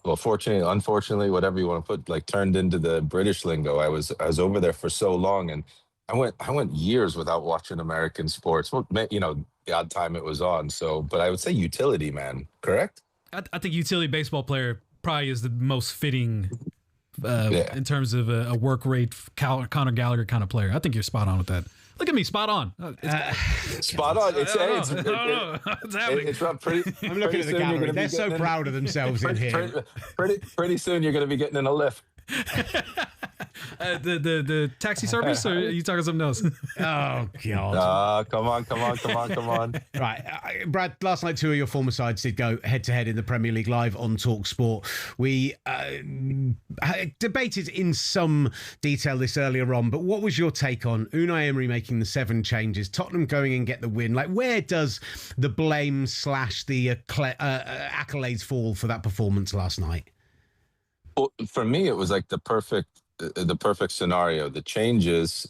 unfortunately, whatever you want to put, like turned into the British lingo. I was over there for so long, and I went years without watching American sports. Well, the odd time it was on. So, but I would say utility man, correct? I think utility baseball player probably is the most fitting in terms of a work rate Conor Gallagher kind of player. I think you're spot on with that. Look at me, spot on. Spot on. It's happening. It's pretty. I'm looking at the gallery. They're so proud of themselves in here. Pretty soon you're going to be getting in a lift. The taxi service, or are you talking something else? Oh God! Come on! Right, Brad. Last night, two of your former sides did go head-to-head in the Premier League live on talkSPORT. We debated in some detail this earlier on, but what was your take on Unai Emery making the 7 changes, Tottenham going and get the win? Like, where does the blame / the accolades fall for that performance last night? Well, for me, it was like the perfect scenario. The changes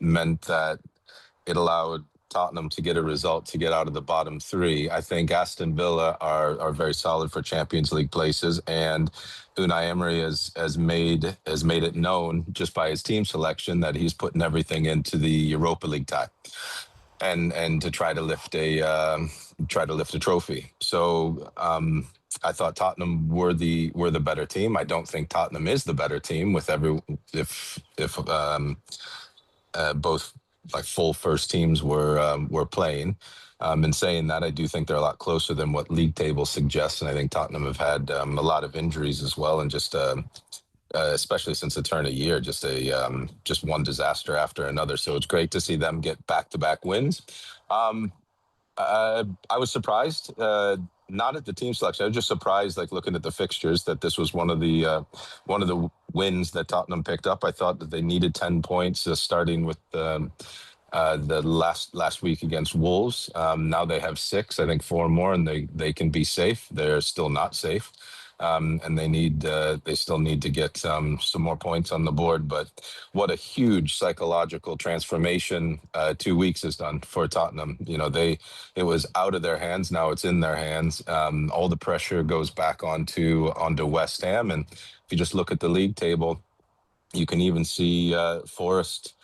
meant that it allowed Tottenham to get a result to get out of the bottom three. I think Aston Villa are very solid for Champions League places, and Unai Emery has made it known just by his team selection that he's putting everything into the Europa League tie, and to try to lift a trophy. So I thought Tottenham were the better team. I don't think Tottenham is the better team with if both like full first teams were playing. In saying that, I do think they're a lot closer than what league table suggests, and I think Tottenham have had a lot of injuries as well, and just especially since the turn of year, just one disaster after another. So it's great to see them get back-to-back wins. I was surprised, not at the team selection. I was just surprised, like looking at the fixtures, that this was one of the wins that Tottenham picked up. I thought that they needed 10 points, starting with the last week against Wolves. Now they have 6, I think 4 more, and they can be safe. They're still not safe. And they still need to get some more points on the board. But what a huge psychological transformation 2 weeks has done for Tottenham. You know, it was out of their hands. Now it's in their hands. All the pressure goes back onto West Ham. And if you just look at the league table, you can even see Forest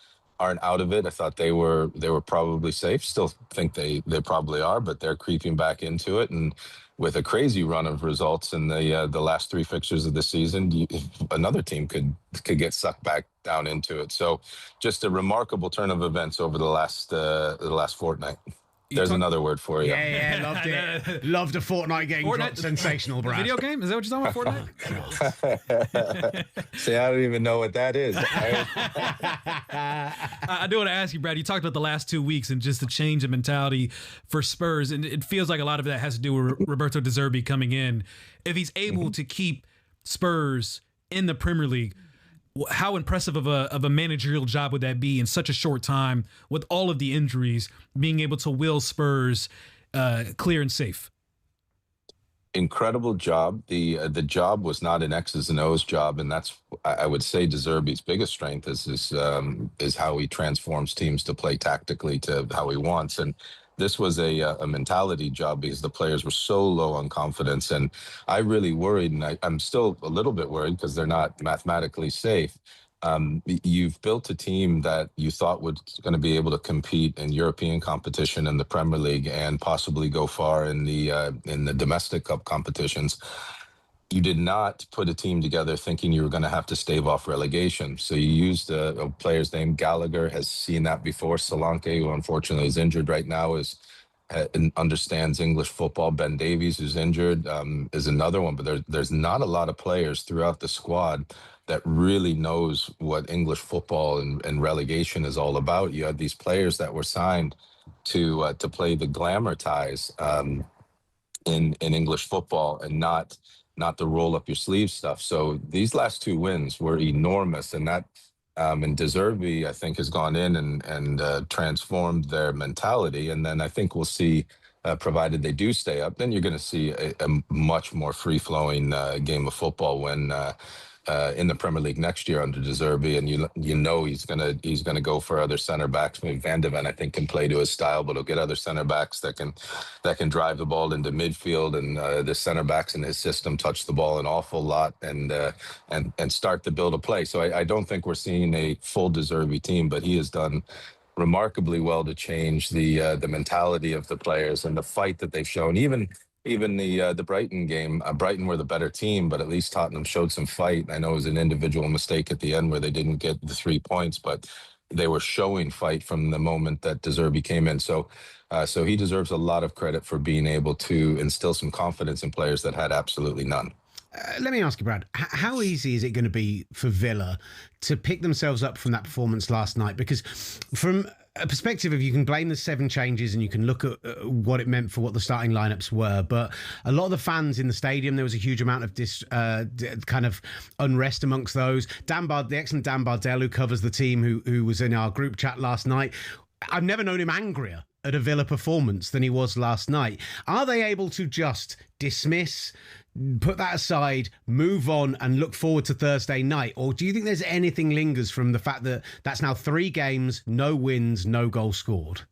aren't out of it. I thought they were probably safe. Still think they probably are, but they're creeping back into it. And with a crazy run of results in the last 3 fixtures of the season, another team could get sucked back down into it. So just a remarkable turn of events over the last fortnight. There's another word for you. Yeah, loved it. Loved a Fortnite getting dropped. Sensational, Brad. Video game? Is that what you're talking about, Fortnite? See, I don't even know what that is. I do want to ask you, Brad, you talked about the last 2 weeks and just the change in mentality for Spurs, and it feels like a lot of that has to do with Roberto De Zerbi coming in. If he's able to keep Spurs in the Premier League, how impressive of a managerial job would that be in such a short time with all of the injuries, being able to will Spurs clear and safe? Incredible job. The job was not an X's and O's job, and that's, I would say, De Zerbi's biggest strength is how he transforms teams to play tactically to how he wants. And this was a mentality job because the players were so low on confidence, and I really worried, and I'm still a little bit worried because they're not mathematically safe. You've built a team that you thought was going to be able to compete in European competition in the Premier League and possibly go far in the domestic cup competitions. You did not put a team together thinking you were going to have to stave off relegation. So you used a player's name. Gallagher has seen that before. Solanke, who unfortunately is injured right now, understands English football. Ben Davies, who's injured, is another one. But there's not a lot of players throughout the squad that really knows what English football and relegation is all about. You had these players that were signed to play the glamour ties in English football and not the roll up your sleeve stuff. So these last 2 wins were enormous, and that and De Zerbi, I think, has gone in and transformed their mentality. And then I think we'll see, provided they do stay up, then you're going to see a much more free-flowing game of football when in the Premier League next year under De Zerbi, and you know he's gonna go for other center backs. Maybe Van de Ven, I think, can play to his style, but he'll get other center backs that can drive the ball into midfield, and the center backs in his system touch the ball an awful lot and start to build a play. So I don't think we're seeing a full De Zerbi team, but he has done remarkably well to change the mentality of the players and the fight that they've shown. Even the Brighton game, Brighton were the better team, but at least Tottenham showed some fight. I know it was an individual mistake at the end where they didn't get the 3 points, but they were showing fight from the moment that De Zerbi came in. So he deserves a lot of credit for being able to instill some confidence in players that had absolutely none. Let me ask you, Brad, how easy is it going to be for Villa to pick themselves up from that performance last night? Because from a perspective of, you can blame the 7 changes and you can look at what it meant for what the starting lineups were, but a lot of the fans in the stadium, there was a huge amount of kind of unrest amongst those. The excellent Dan Bardell, who covers the team, who was in our group chat last night, I've never known him angrier at a Villa performance than he was last night. Are they able to just dismiss, put that aside, move on and look forward to Thursday night? Or do you think there's anything lingers from the fact that that's now 3 games, no wins, no goals scored?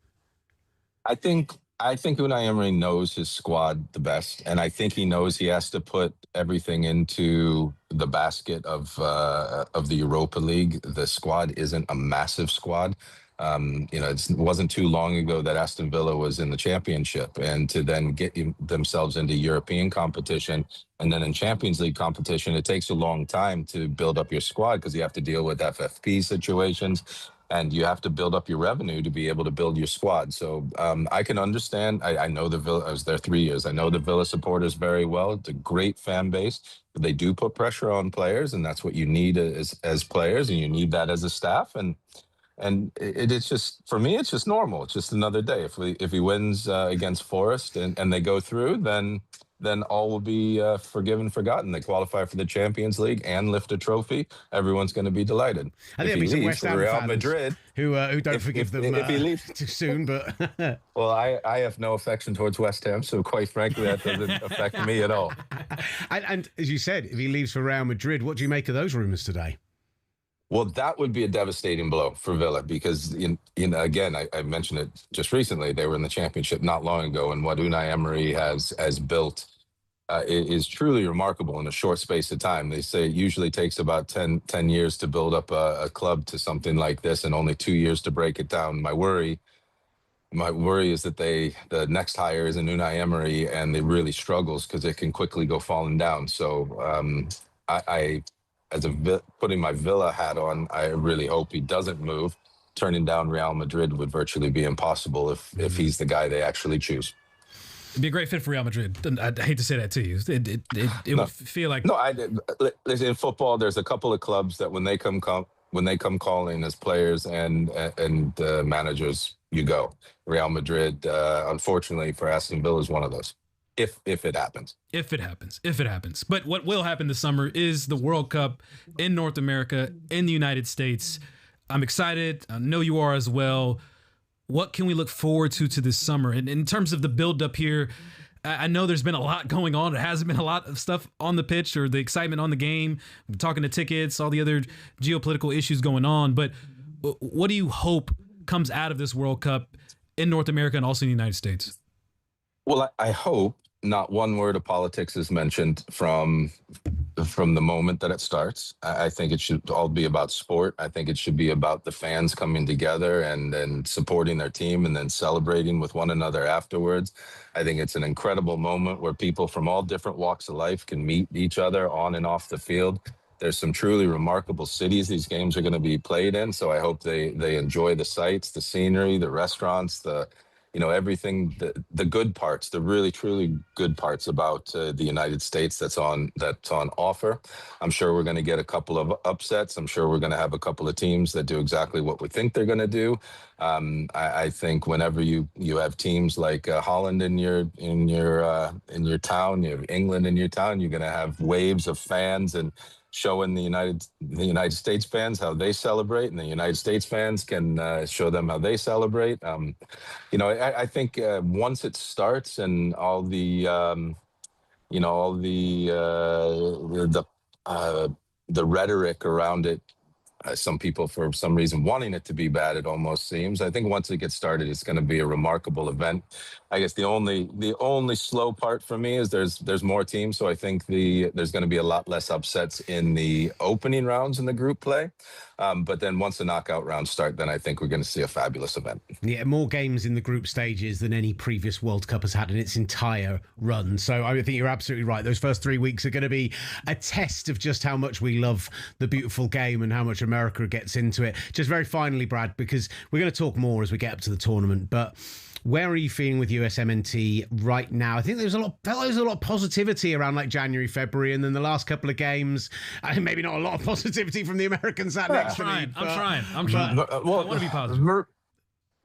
I think Unai Emery knows his squad the best, and I think he knows he has to put everything into the basket of the Europa League. The squad isn't a massive squad. It wasn't too long ago that Aston Villa was in the Championship, and to then get themselves into European competition and then in Champions League competition, it takes a long time to build up your squad because you have to deal with FFP situations. And you have to build up your revenue to be able to build your squad. So I can understand. I know the Villa. I was there 3 years. I know the Villa supporters very well. It's a great fan base. But they do put pressure on players, and that's what you need as players, and you need that as a staff. And it's just, for me, it's just normal. It's just another day. If he wins against Forest and they go through, then all will be forgiven, forgotten. They qualify for the Champions League and lift a trophy. Everyone's going to be delighted. I think there'll be some West Ham Real fans Madrid, who don't forgive them if he leaves too soon. But well, I have no affection towards West Ham, so quite frankly, that doesn't affect me at all. And as you said, if he leaves for Real Madrid, what do you make of those rumours today? Well, that would be a devastating blow for Villa because, again, I mentioned it just recently. They were in the Championship not long ago, and what Unai Emery has built is truly remarkable in a short space of time. They say it usually takes about 10 years to build up a club to something like this and only 2 years to break it down. My worry is that the next hire is an Unai Emery and it really struggles because it can quickly go falling down. So putting my Villa hat on, I really hope he doesn't move. Turning down Real Madrid would virtually be impossible if he's the guy they actually choose. It'd be a great fit for Real Madrid. I hate to say that to you. It would feel like in football, there's a couple of clubs that when they come calling as players and managers, you go. Real Madrid, unfortunately for Aston Villa, is one of those. If it happens. If it happens. But what will happen this summer is the World Cup in North America, in the United States. I'm excited. I know you are as well. What can we look forward to this summer? And in terms of the build-up here, I know there's been a lot going on. There hasn't been a lot of stuff on the pitch or the excitement on the game. We're talking to tickets, all the other geopolitical issues going on. But what do you hope comes out of this World Cup in North America and also in the United States? Well, I hope not one word of politics is mentioned from the moment that it starts. I think it should all be about sport. I think it should be about the fans coming together and supporting their team and then celebrating with one another afterwards. I think it's an incredible moment where people from all different walks of life can meet each other on and off the field. There's some truly remarkable cities these games are going to be played in, so I hope they enjoy the sights, the scenery, the restaurants, everything, the good parts, the really truly good parts about the United States that's on offer. I'm sure we're going to get a couple of upsets. I'm sure we're going to have a couple of teams that do exactly what we think they're going to do. I think whenever you have teams like Holland in your town, you have England in your town, you're going to have waves of fans and showing the United States fans how they celebrate, and the United States fans can show them how they celebrate. I think once it starts and all the rhetoric around it, some people for some reason wanting it to be bad, it almost seems. I think once it gets started, it's going to be a remarkable event. I guess the only slow part for me is there's more teams, so I think there's going to be a lot less upsets in the opening rounds in the group play. But then once the knockout rounds start, then I think we're going to see a fabulous event. Yeah, more games in the group stages than any previous World Cup has had in its entire run. So I think you're absolutely right. Those first 3 weeks are going to be a test of just how much we love the beautiful game and how much America gets into it. Just very finally, Brad, because we're going to talk more as we get up to the tournament, but where are you feeling with USMNT right now? I think there's a lot of positivity around like January, February, and then the last couple of games, maybe not a lot of positivity from the Americans sat next to me. I'm trying. Well, I want to be positive.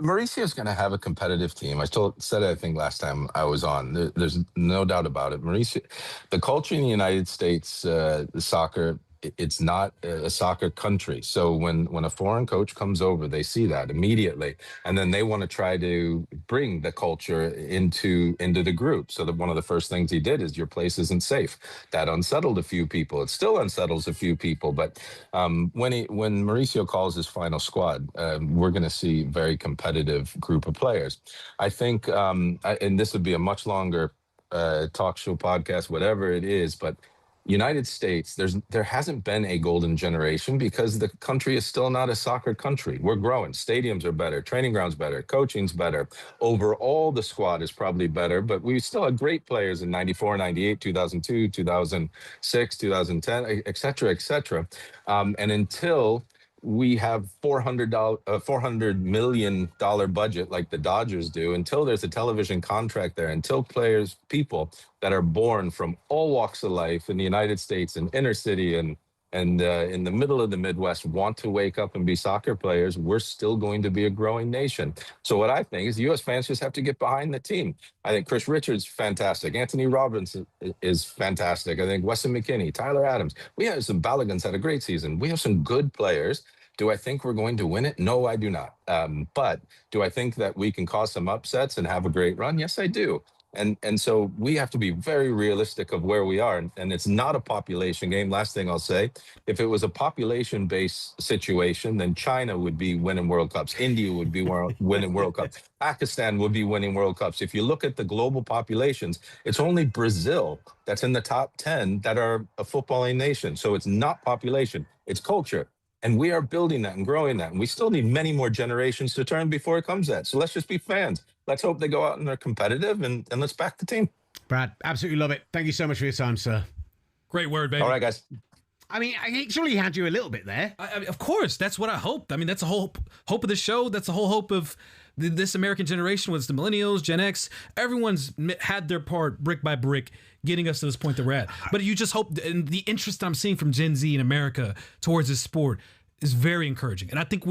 Mauricio's going to have a competitive team. I said it, I think, last time I was on. There's no doubt about it. Mauricio, the culture in the United States, the soccer, it's not a soccer country. So when a foreign coach comes over, they see that immediately, and then they want to try to bring the culture into the group. So that one of the first things he did is your place isn't safe. That unsettled a few people. It still unsettles a few people. But when Mauricio calls his final squad, we're going to see a very competitive group of players. I think, and this would be a much longer talk show, podcast, whatever it is, but United States, there hasn't been a golden generation because the country is still not a soccer country. We're growing. Stadiums are better, training grounds better, coaching's better. Overall, the squad is probably better, but we still have great players in 94, 98, 2002, 2006, 2010, et cetera, et cetera. And until we have $400 million budget like the Dodgers do, until there's a television contract there, until people that are born from all walks of life in the United States and inner city and in the middle of the Midwest want to wake up and be soccer players, we're still going to be a growing nation. So what I think is U.S. fans just have to get behind the team. I think Chris Richards, fantastic. Anthony Robbins is fantastic. I think Weston McKennie, Tyler Adams. We have some Balogun's had a great season. We have some good players. Do I think we're going to win it? No, I do not. But do I think that we can cause some upsets and have a great run? Yes, I do. And so we have to be very realistic of where we are. And it's not a population game. Last thing I'll say, if it was a population-based situation, then China would be winning World Cups. India would be winning World Cups. Pakistan would be winning World Cups. If you look at the global populations, it's only Brazil that's in the top 10 that are a footballing nation. So it's not population, it's culture. And we are building that and growing that. And we still need many more generations to turn before it comes that. So let's just be fans. Let's hope they go out and they're competitive, and let's back the team. Brad, absolutely love it. Thank you so much for your time, sir. Great word, baby. All right, guys. I mean, I actually had you a little bit there. I mean, of course, that's what I hoped. I mean, that's the whole hope of the show. That's the whole hope of this American generation, was the millennials, Gen X. Everyone's had their part brick by brick getting us to this point that we're at. But you just hope, and the interest I'm seeing from Gen Z in America towards this sport is very encouraging. And I think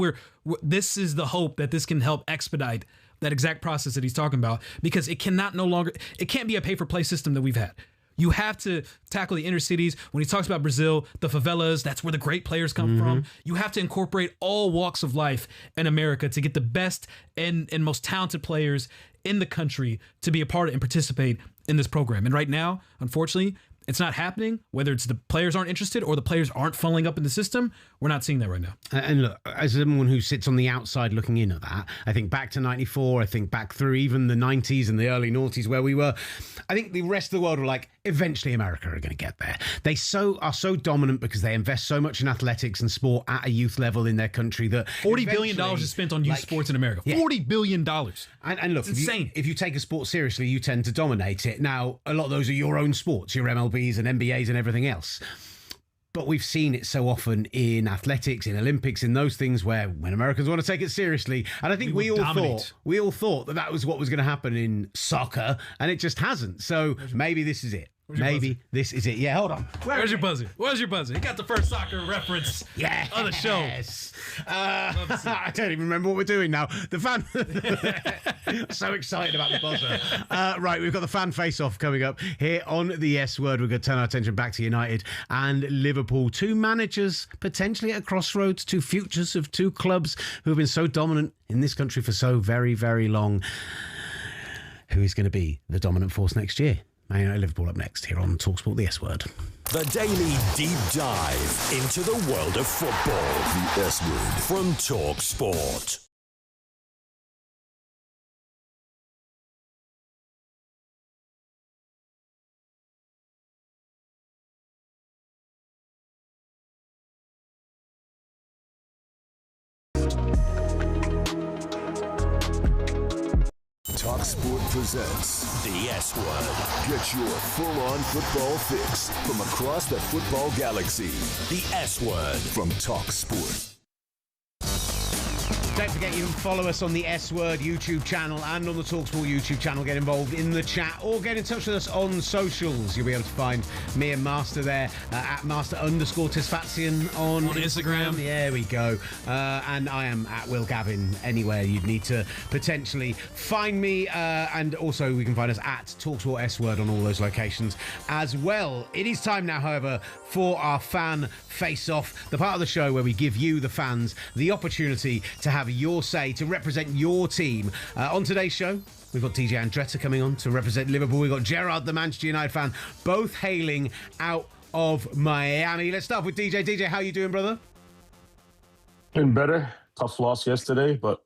this is the hope that this can help expedite that exact process that he's talking about, because it can't be a pay-for-play system that we've had. You have to tackle the inner cities. When he talks about Brazil, the favelas, that's where the great players come from. You have to incorporate all walks of life in America to get the best and most talented players in the country to be a part of and participate in this program. And right now, unfortunately, it's not happening. Whether it's the players aren't interested or the players aren't funneling up in the system, we're not seeing that right now. And look, as someone who sits on the outside looking in at that, I think back to 94, I think back through even the 90s and the early noughties where we were, I think the rest of the world were like, eventually America are going to get there. They are so dominant because they invest so much in athletics and sport at a youth level in their country that $40 billion is spent on youth sports in America. Yeah. $40 billion. And look, it's insane. If you take a sport seriously, you tend to dominate it. Now, a lot of those are your own sports, your MLBs and NBAs and everything else. But we've seen it so often in athletics, in Olympics, in those things where when Americans want to take it seriously, and I think we all thought that was what was going to happen in soccer, and it just hasn't. So maybe this is it. Maybe this is it. Yeah, hold on. Where's your buzzer? Where's your buzzer? You got the first soccer reference of the show. Yes. I don't even remember what we're doing now. The fan... so excited about the buzzer. Right, we've got the fan face-off coming up here on the S Word. We're going to turn our attention back to United and Liverpool. Two managers potentially at a crossroads, two futures of two clubs who have been so dominant in this country for so very, very long. Who is going to be the dominant force next year? Man United Liverpool up next here on talkSPORT, the S Word. The daily deep dive into the world of football. The S Word from talkSPORT. talkSPORT presents the S Word. Get your full-on football fix from across the football galaxy. The S Word from talkSPORT. Don't forget you can follow us on the S Word YouTube channel and on the talkSPORT YouTube channel. Get involved in the chat or get in touch with us on socials. You'll be able to find me and Master there at Master_Tisfatsian on Instagram. There we go. And I am at Will Gavin anywhere you'd need to potentially find me. And also we can find us at talkSPORT S Word on all those locations as well. It is time now, however, for our fan face-off, the part of the show where we give you, the fans, the opportunity to have your say, to represent your team. On today's show, we've got DJ Andretta coming on to represent Liverpool. We've got Gerard, the Manchester United fan, both hailing out of Miami. Let's start with DJ. DJ, how you doing, brother? Been better. Tough loss yesterday, but...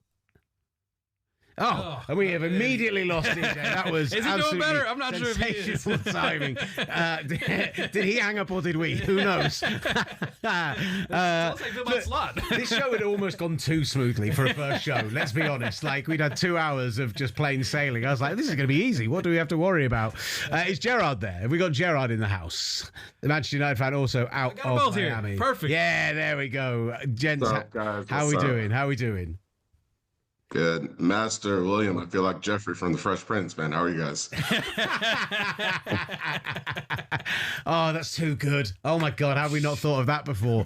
and we have immediately lost DJ. That was is he doing better? I'm not sure if he is. Timing. Did he hang up or did we? Who knows? This show had almost gone too smoothly for a first show. Let's be honest. Like, we'd had 2 hours of just plain sailing. I was like, this is going to be easy. What do we have to worry about? Is Gerard there? Have we got Gerard in the house? The Manchester United fan also out of Miami. Here. Perfect. Yeah, there we go. Gents, what's up, guys? How we doing? How we doing? Good. Master William, I feel like Jeffrey from The Fresh Prince, man. How are you guys? Oh, that's too good. Oh, my God. Have we not thought of that before?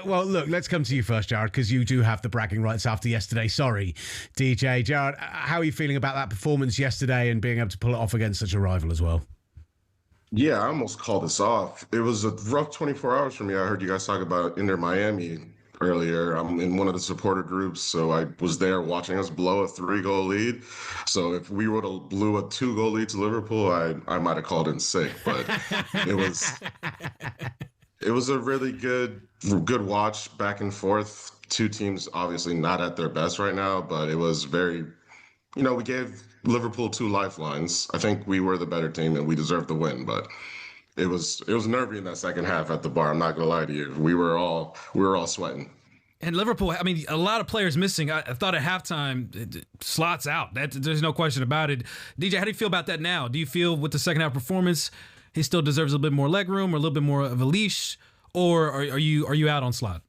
Well, look, let's come to you first, Jared, because you do have the bragging rights after yesterday. Sorry, DJ. Jared, how are you feeling about that performance yesterday and being able to pull it off against such a rival as well? Yeah, I almost called this off. It was a rough 24 hours for me. I heard you guys talk about Inter Miami earlier. I'm in one of the supporter groups, so I was there watching us blow a 3-goal lead. So if we would have blew a 2-goal lead to Liverpool, I might have called in sick. But it was a really good watch, back and forth. Two teams obviously not at their best right now, but it was very, we gave Liverpool 2 lifelines. I think we were the better team and we deserved the win, but it was nervy in that second half at the bar. I'm not gonna lie to you. We were all sweating. And Liverpool, I mean, a lot of players missing. I thought at halftime, Slot's out. There's no question about it. DJ, how do you feel about that now? Do you feel with the second half performance, he still deserves a little bit more leg room or a little bit more of a leash, or are you out on Slot?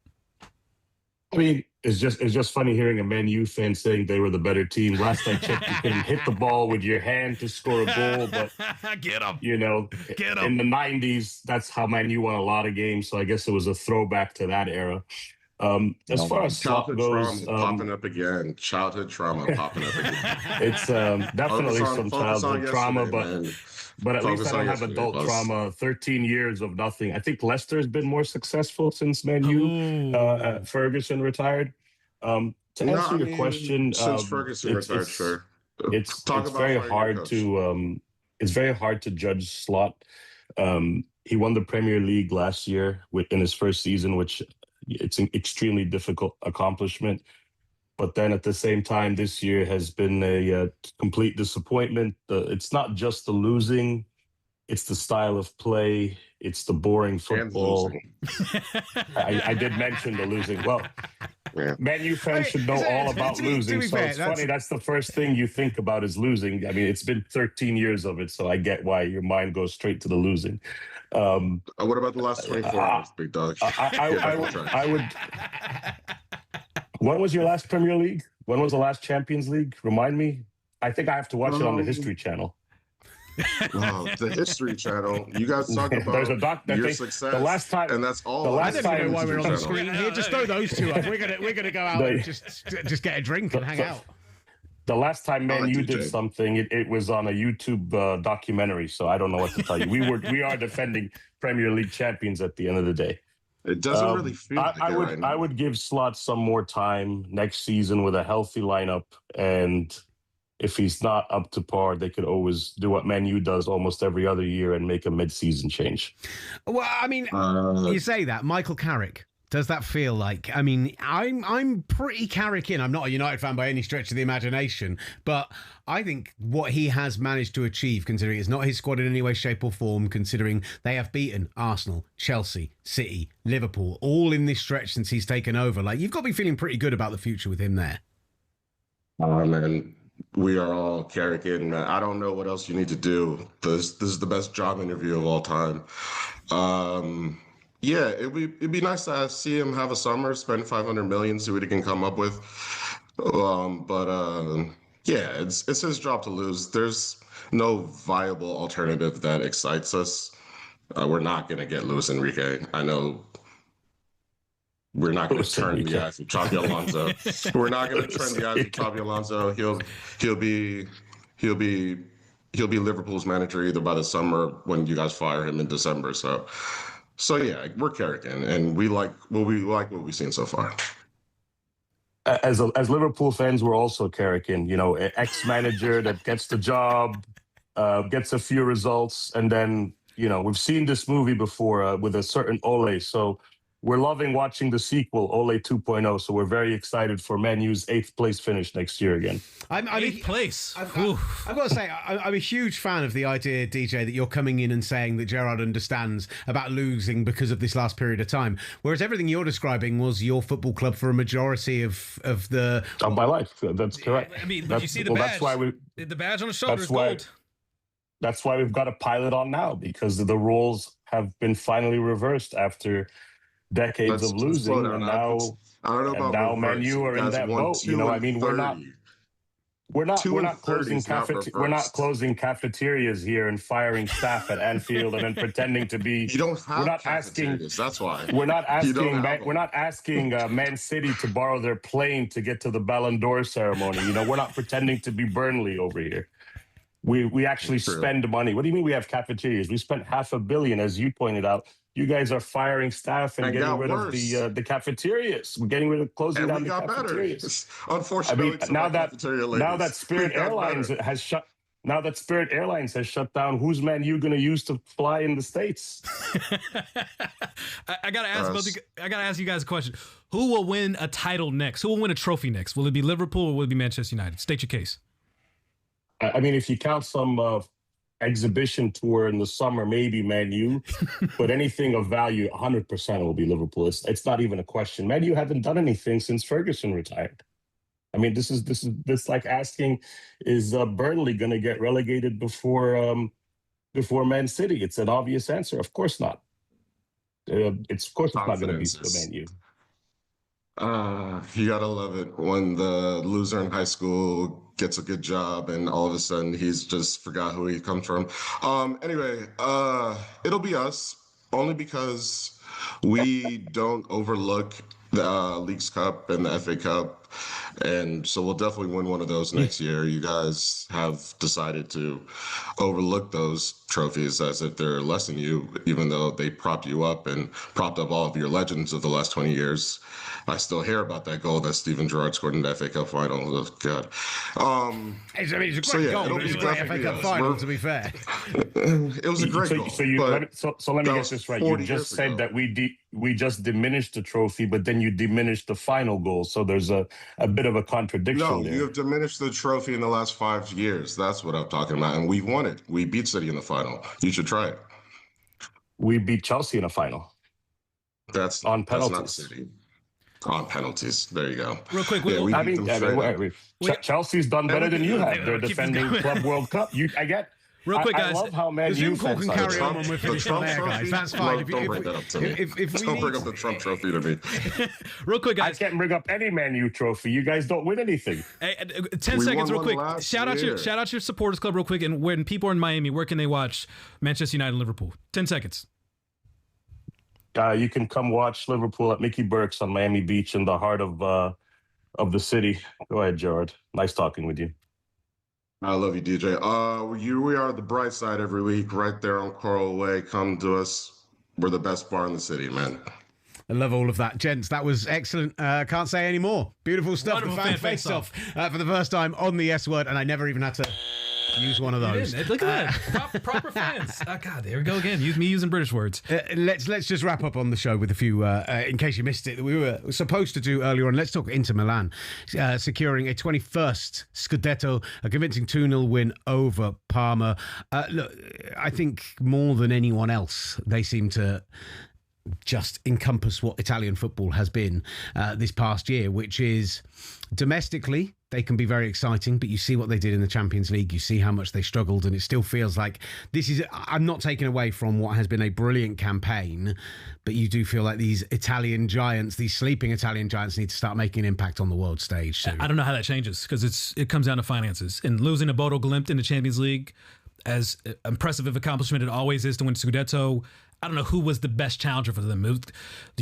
I mean, it's just funny hearing a Man U fan saying they were the better team. Last I checked, you couldn't hit the ball with your hand to score a goal, but get him. Get him. In the 90s, that's how Man U won a lot of games. So I guess it was a throwback to that era. As far as Slot goes, popping up again. Childhood trauma popping up again. It's definitely some childhood trauma, but at least I don't have adult trauma. 13 years of nothing. I think Leicester's been more successful since Man U. Ferguson retired. To answer your question, since Ferguson retired, sure. It's very hard to judge Slot. He won the Premier League last year in his first season, which it's an extremely difficult accomplishment. But then at the same time, this year has been a complete disappointment. It's not just the losing, it's the style of play, it's the boring football. I did mention the losing. Well, Man U fans should know all about losing. So it's funny, that's the first thing you think about is losing. I mean, it's been 13 years of it, so I get why your mind goes straight to the losing. What about the last 24 hours, big dog? I would... When was your last Premier League? When was the last Champions League? Remind me. I think I have to watch it on the History Channel. The History Channel. You guys talk about There's a your success. The last time, and that's all. I don't even know why we're on the screen here. Just throw those two up. We're gonna go out and just get a drink and hang out. The last time Man U did something, it was on a YouTube documentary. So I don't know what to tell you. We are defending Premier League champions at the end of the day. It doesn't really feel like I would give Slot some more time next season with a healthy lineup, and if he's not up to par, they could always do what Man U does almost every other year and make a mid-season change. Well, I mean, you say that. Michael Carrick, does that feel like? I mean, I'm pretty Carrick in. I'm not a United fan by any stretch of the imagination, but I think what he has managed to achieve, considering it's not his squad in any way, shape or form, considering they have beaten Arsenal, Chelsea, City, Liverpool, all in this stretch since he's taken over. Like, you've got to be feeling pretty good about the future with him there. Man, we are all Carrick in, man. I don't know what else you need to do. This is the best job interview of all time. Yeah, it'd be nice to see him have a summer, spend 500 million, see what he can come up with. Yeah, it's his job to lose. There's no viable alternative that excites us. We're not gonna get Luis Enrique. I know we're not gonna turn the eyes of Xabi Alonso. We're not gonna turn the eyes of Xabi Alonso. He'll be Liverpool's manager either by the summer when you guys fire him in December. So yeah, we're Carrick and we like what we've seen so far. As Liverpool fans, we're also Carrican, ex-manager that gets the job, gets a few results, and then, we've seen this movie before with a certain Ole. So we're loving watching the sequel, Ole 2.0. So we're very excited for Man U's 8th place finish next year again. I'm 8th place. I've got to say, I'm a huge fan of the idea, DJ, that you're coming in and saying that Gerrard understands about losing because of this last period of time. Whereas everything you're describing was your football club for a majority of my life. That's correct. I mean, you see the badge. That's why the badge on the shoulder is gold. That's why we've got a pilot on now, because the roles have been finally reversed after decades of losing, and now Man U are in that boat. I mean, we're not closing cafeterias here and firing staff at Anfield and then pretending to be. You don't have. We're not asking. That's why we're not asking. We're not asking Man City to borrow their plane to get to the Ballon d'Or ceremony. We're not pretending to be Burnley over here. We actually spend money. What do you mean we have cafeterias? We spent $500 million, as you pointed out. You guys are firing staff and getting rid of the cafeterias. We're getting rid of closing down the cafeterias. Unfortunately, now that Spirit Airlines has shut down, who's Man U going to use to fly in the States? I gotta ask you guys a question. Who will win a title next? Who will win a trophy next? Will it be Liverpool or will it be Manchester United? State your case. I mean, if you count some exhibition tour in the summer, maybe Man U, but anything of value, 100% will be Liverpool. It's not even a question. Man U haven't done anything since Ferguson retired. I mean, this is like asking, is Burnley going to get relegated before Man City? It's an obvious answer. Of course not. It's not going to be the Man U. You gotta love it when the loser in high school gets a good job and all of a sudden he's just forgot who he comes from. Anyway, it'll be us only because we don't overlook the Leagues Cup and the FA Cup. And so we'll definitely win one of those next year. You guys have decided to overlook those trophies as if they're less than you, even though they propped you up and propped up all of your legends of the last 20 years. I still hear about that goal that Steven Gerrard scored in the FA Cup final. Oh, God. It's a great goal. It was a great FA Cup final, to be fair. It was a great goal. So let me get this right. You just said that we just diminished the trophy, but then you diminished the final goal. So there's a bit of a contradiction there. You have diminished the trophy in the last 5 years. That's what I'm talking about. And we won it. We beat City in the final. You should try it. We beat Chelsea in a final. That's on penalties. That's not City. On penalties. There you go. Real quick. Chelsea's done better than you have. They're defending Club World Cup. Real quick, guys. I love how Man U fans can carry on when we're finished on there, guys. That's fine. Don't bring that up to me. Don't bring up the Trump trophy to me. Real quick, guys. I can't bring up any Man U trophy. You guys don't win anything. Hey, 10 seconds, real quick. Shout out your supporters club, real quick. And when people are in Miami, where can they watch Manchester United and Liverpool? 10 seconds. You can come watch Liverpool at Mickey Burke's on Miami Beach in the heart of the city. Go ahead, Gerrard. Nice talking with you. I love you, DJ. We are the bright side every week, right there on Coral Way. Come to us. We're the best bar in the city, man. I love all of that. Gents, that was excellent. Can't say any more. Beautiful stuff. Wonderful the fan face-off for the first time on the S word, and I never even had to use one of those. Look at that. Proper fans. Oh, God, there we go again. Me using British words. Let's just wrap up on the show with a few, in case you missed it, that we were supposed to do earlier on. Let's talk Inter Milan, securing a 21st Scudetto, a convincing 2-0 win over Parma. Look, I think more than anyone else, they seem to just encompass what Italian football has been this past year, which is domestically, they can be very exciting, but you see what they did in the Champions League. You see how much they struggled, and it still feels like this is... I'm not taking away from what has been a brilliant campaign, but you do feel like these Italian giants, these sleeping Italian giants, need to start making an impact on the world stage soon. I don't know how that changes, because it comes down to finances. And losing to Bodo Glimt in the Champions League, as impressive of accomplishment it always is to win Scudetto, I don't know who was the best challenger for them. The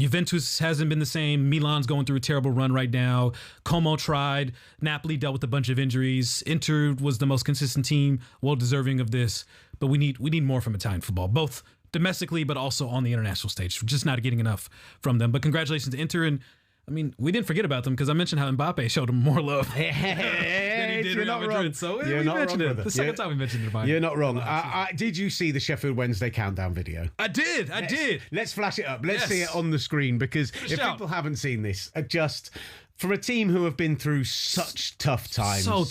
Juventus hasn't been the same. Milan's going through a terrible run right now. Como tried. Napoli dealt with a bunch of injuries. Inter was the most consistent team, well deserving of this. But we need more from Italian football, both domestically but also on the international stage. We're just not getting enough from them. But congratulations to Inter. And I mean, we didn't forget about them because I mentioned how Mbappe showed them more love than he did Real Madrid. So we mentioned it. The second time we mentioned it. You're not wrong. Did you see the Sheffield Wednesday countdown video? I did. Let's flash it up. Let's see it on the screen, because if people haven't seen this, just... From a team who have been through such tough times, so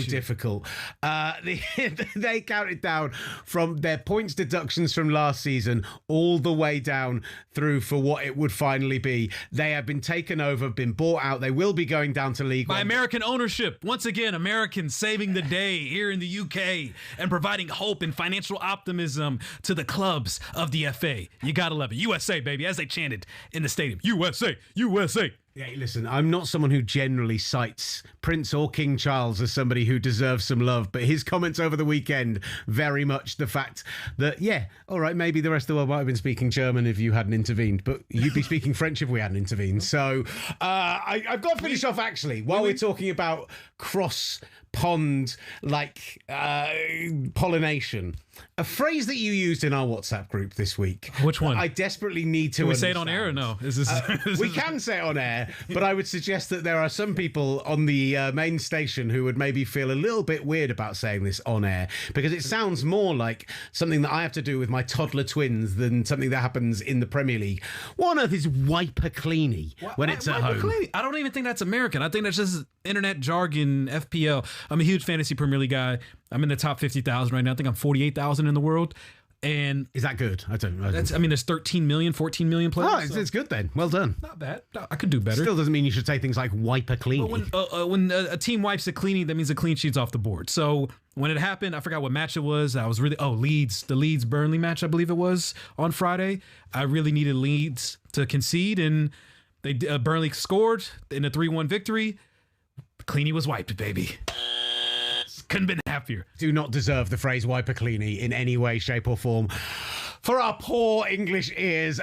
difficult, they counted down from their points deductions from last season all the way down through for what it would finally be. They have been taken over, been bought out. They will be going down to League One. By American ownership. Once again, Americans saving the day here in the UK and providing hope and financial optimism to the clubs of the FA. You gotta love it. USA, baby, as they chanted in the stadium. USA, USA. Yeah, listen, I'm not someone who generally cites Prince or King Charles as somebody who deserves some love, but his comments over the weekend, very much the fact that, yeah, all right, maybe the rest of the world might have been speaking German if you hadn't intervened, but you'd be speaking French if we hadn't intervened. So I've got to finish off, actually, while we're talking about cross-pond, pollination. A phrase that you used in our WhatsApp group this week. Which one? I desperately need to Can we understand. say it on air or no? We can say it on air, but I would suggest that there are some people on the main station who would maybe feel a little bit weird about saying this on air, because it sounds more like something that I have to do with my toddler twins than something that happens in the Premier League. What on earth is wiper cleany when it's at home? I don't even think that's American. I think that's just internet jargon, FPL. I'm a huge fantasy Premier League guy. I'm in the top 50,000 right now. I think I'm 48,000 in the world. And is that good? I don't know. There's 13 million, 14 million players. Oh, it's good then. Well done. Not bad. I could do better. Still doesn't mean you should say things like wipe a cleanie. But when a team wipes a cleanie, that means a clean sheet's off the board. So when it happened, I forgot what match it was. I was really the Leeds-Burnley match, I believe it was, on Friday. I really needed Leeds to concede, and they Burnley scored in a 3-1 victory. Cleanie was wiped, baby. Couldn't have been happier. Do not deserve the phrase wiper cleanie in any way, shape or form. For our poor English ears.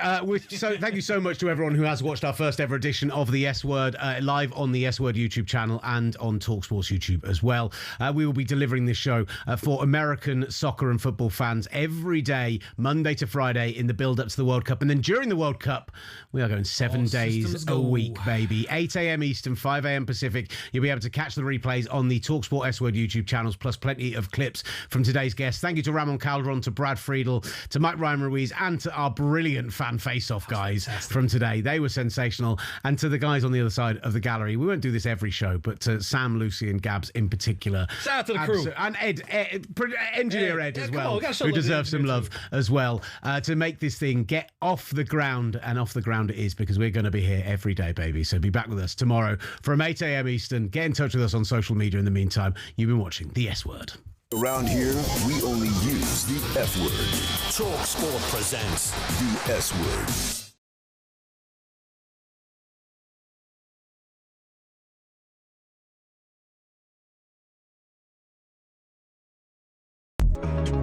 So thank you so much to everyone who has watched our first ever edition of the S Word live on the S Word YouTube channel and on talkSPORT's YouTube as well. We will be delivering this show for American soccer and football fans every day, Monday to Friday, in the build-up to the World Cup. And then during the World Cup, we are going 7 days a week, baby. 8 a.m. Eastern, 5 a.m. Pacific. You'll be able to catch the replays on the talkSPORT S Word YouTube channels, plus plenty of clips from today's guests. Thank you to Ramon Calderon, to Brad Friedel, to Mike Ryan Ruiz, and to our brilliant fan face-off guys from today. They were sensational. And to the guys on the other side of the gallery. We won't do this every show, but to Sam, Lucy and Gabs in particular. Shout out to the crew. And Engineer Ed as well, who deserves some love as well, to make this thing get off the ground. And off the ground it is, because we're going to be here every day, baby. So be back with us tomorrow from 8 a.m. Eastern. Get in touch with us on social media in the meantime. You've been watching The S Word. Around here, we only use the F word. talkSPORT presents The S Word.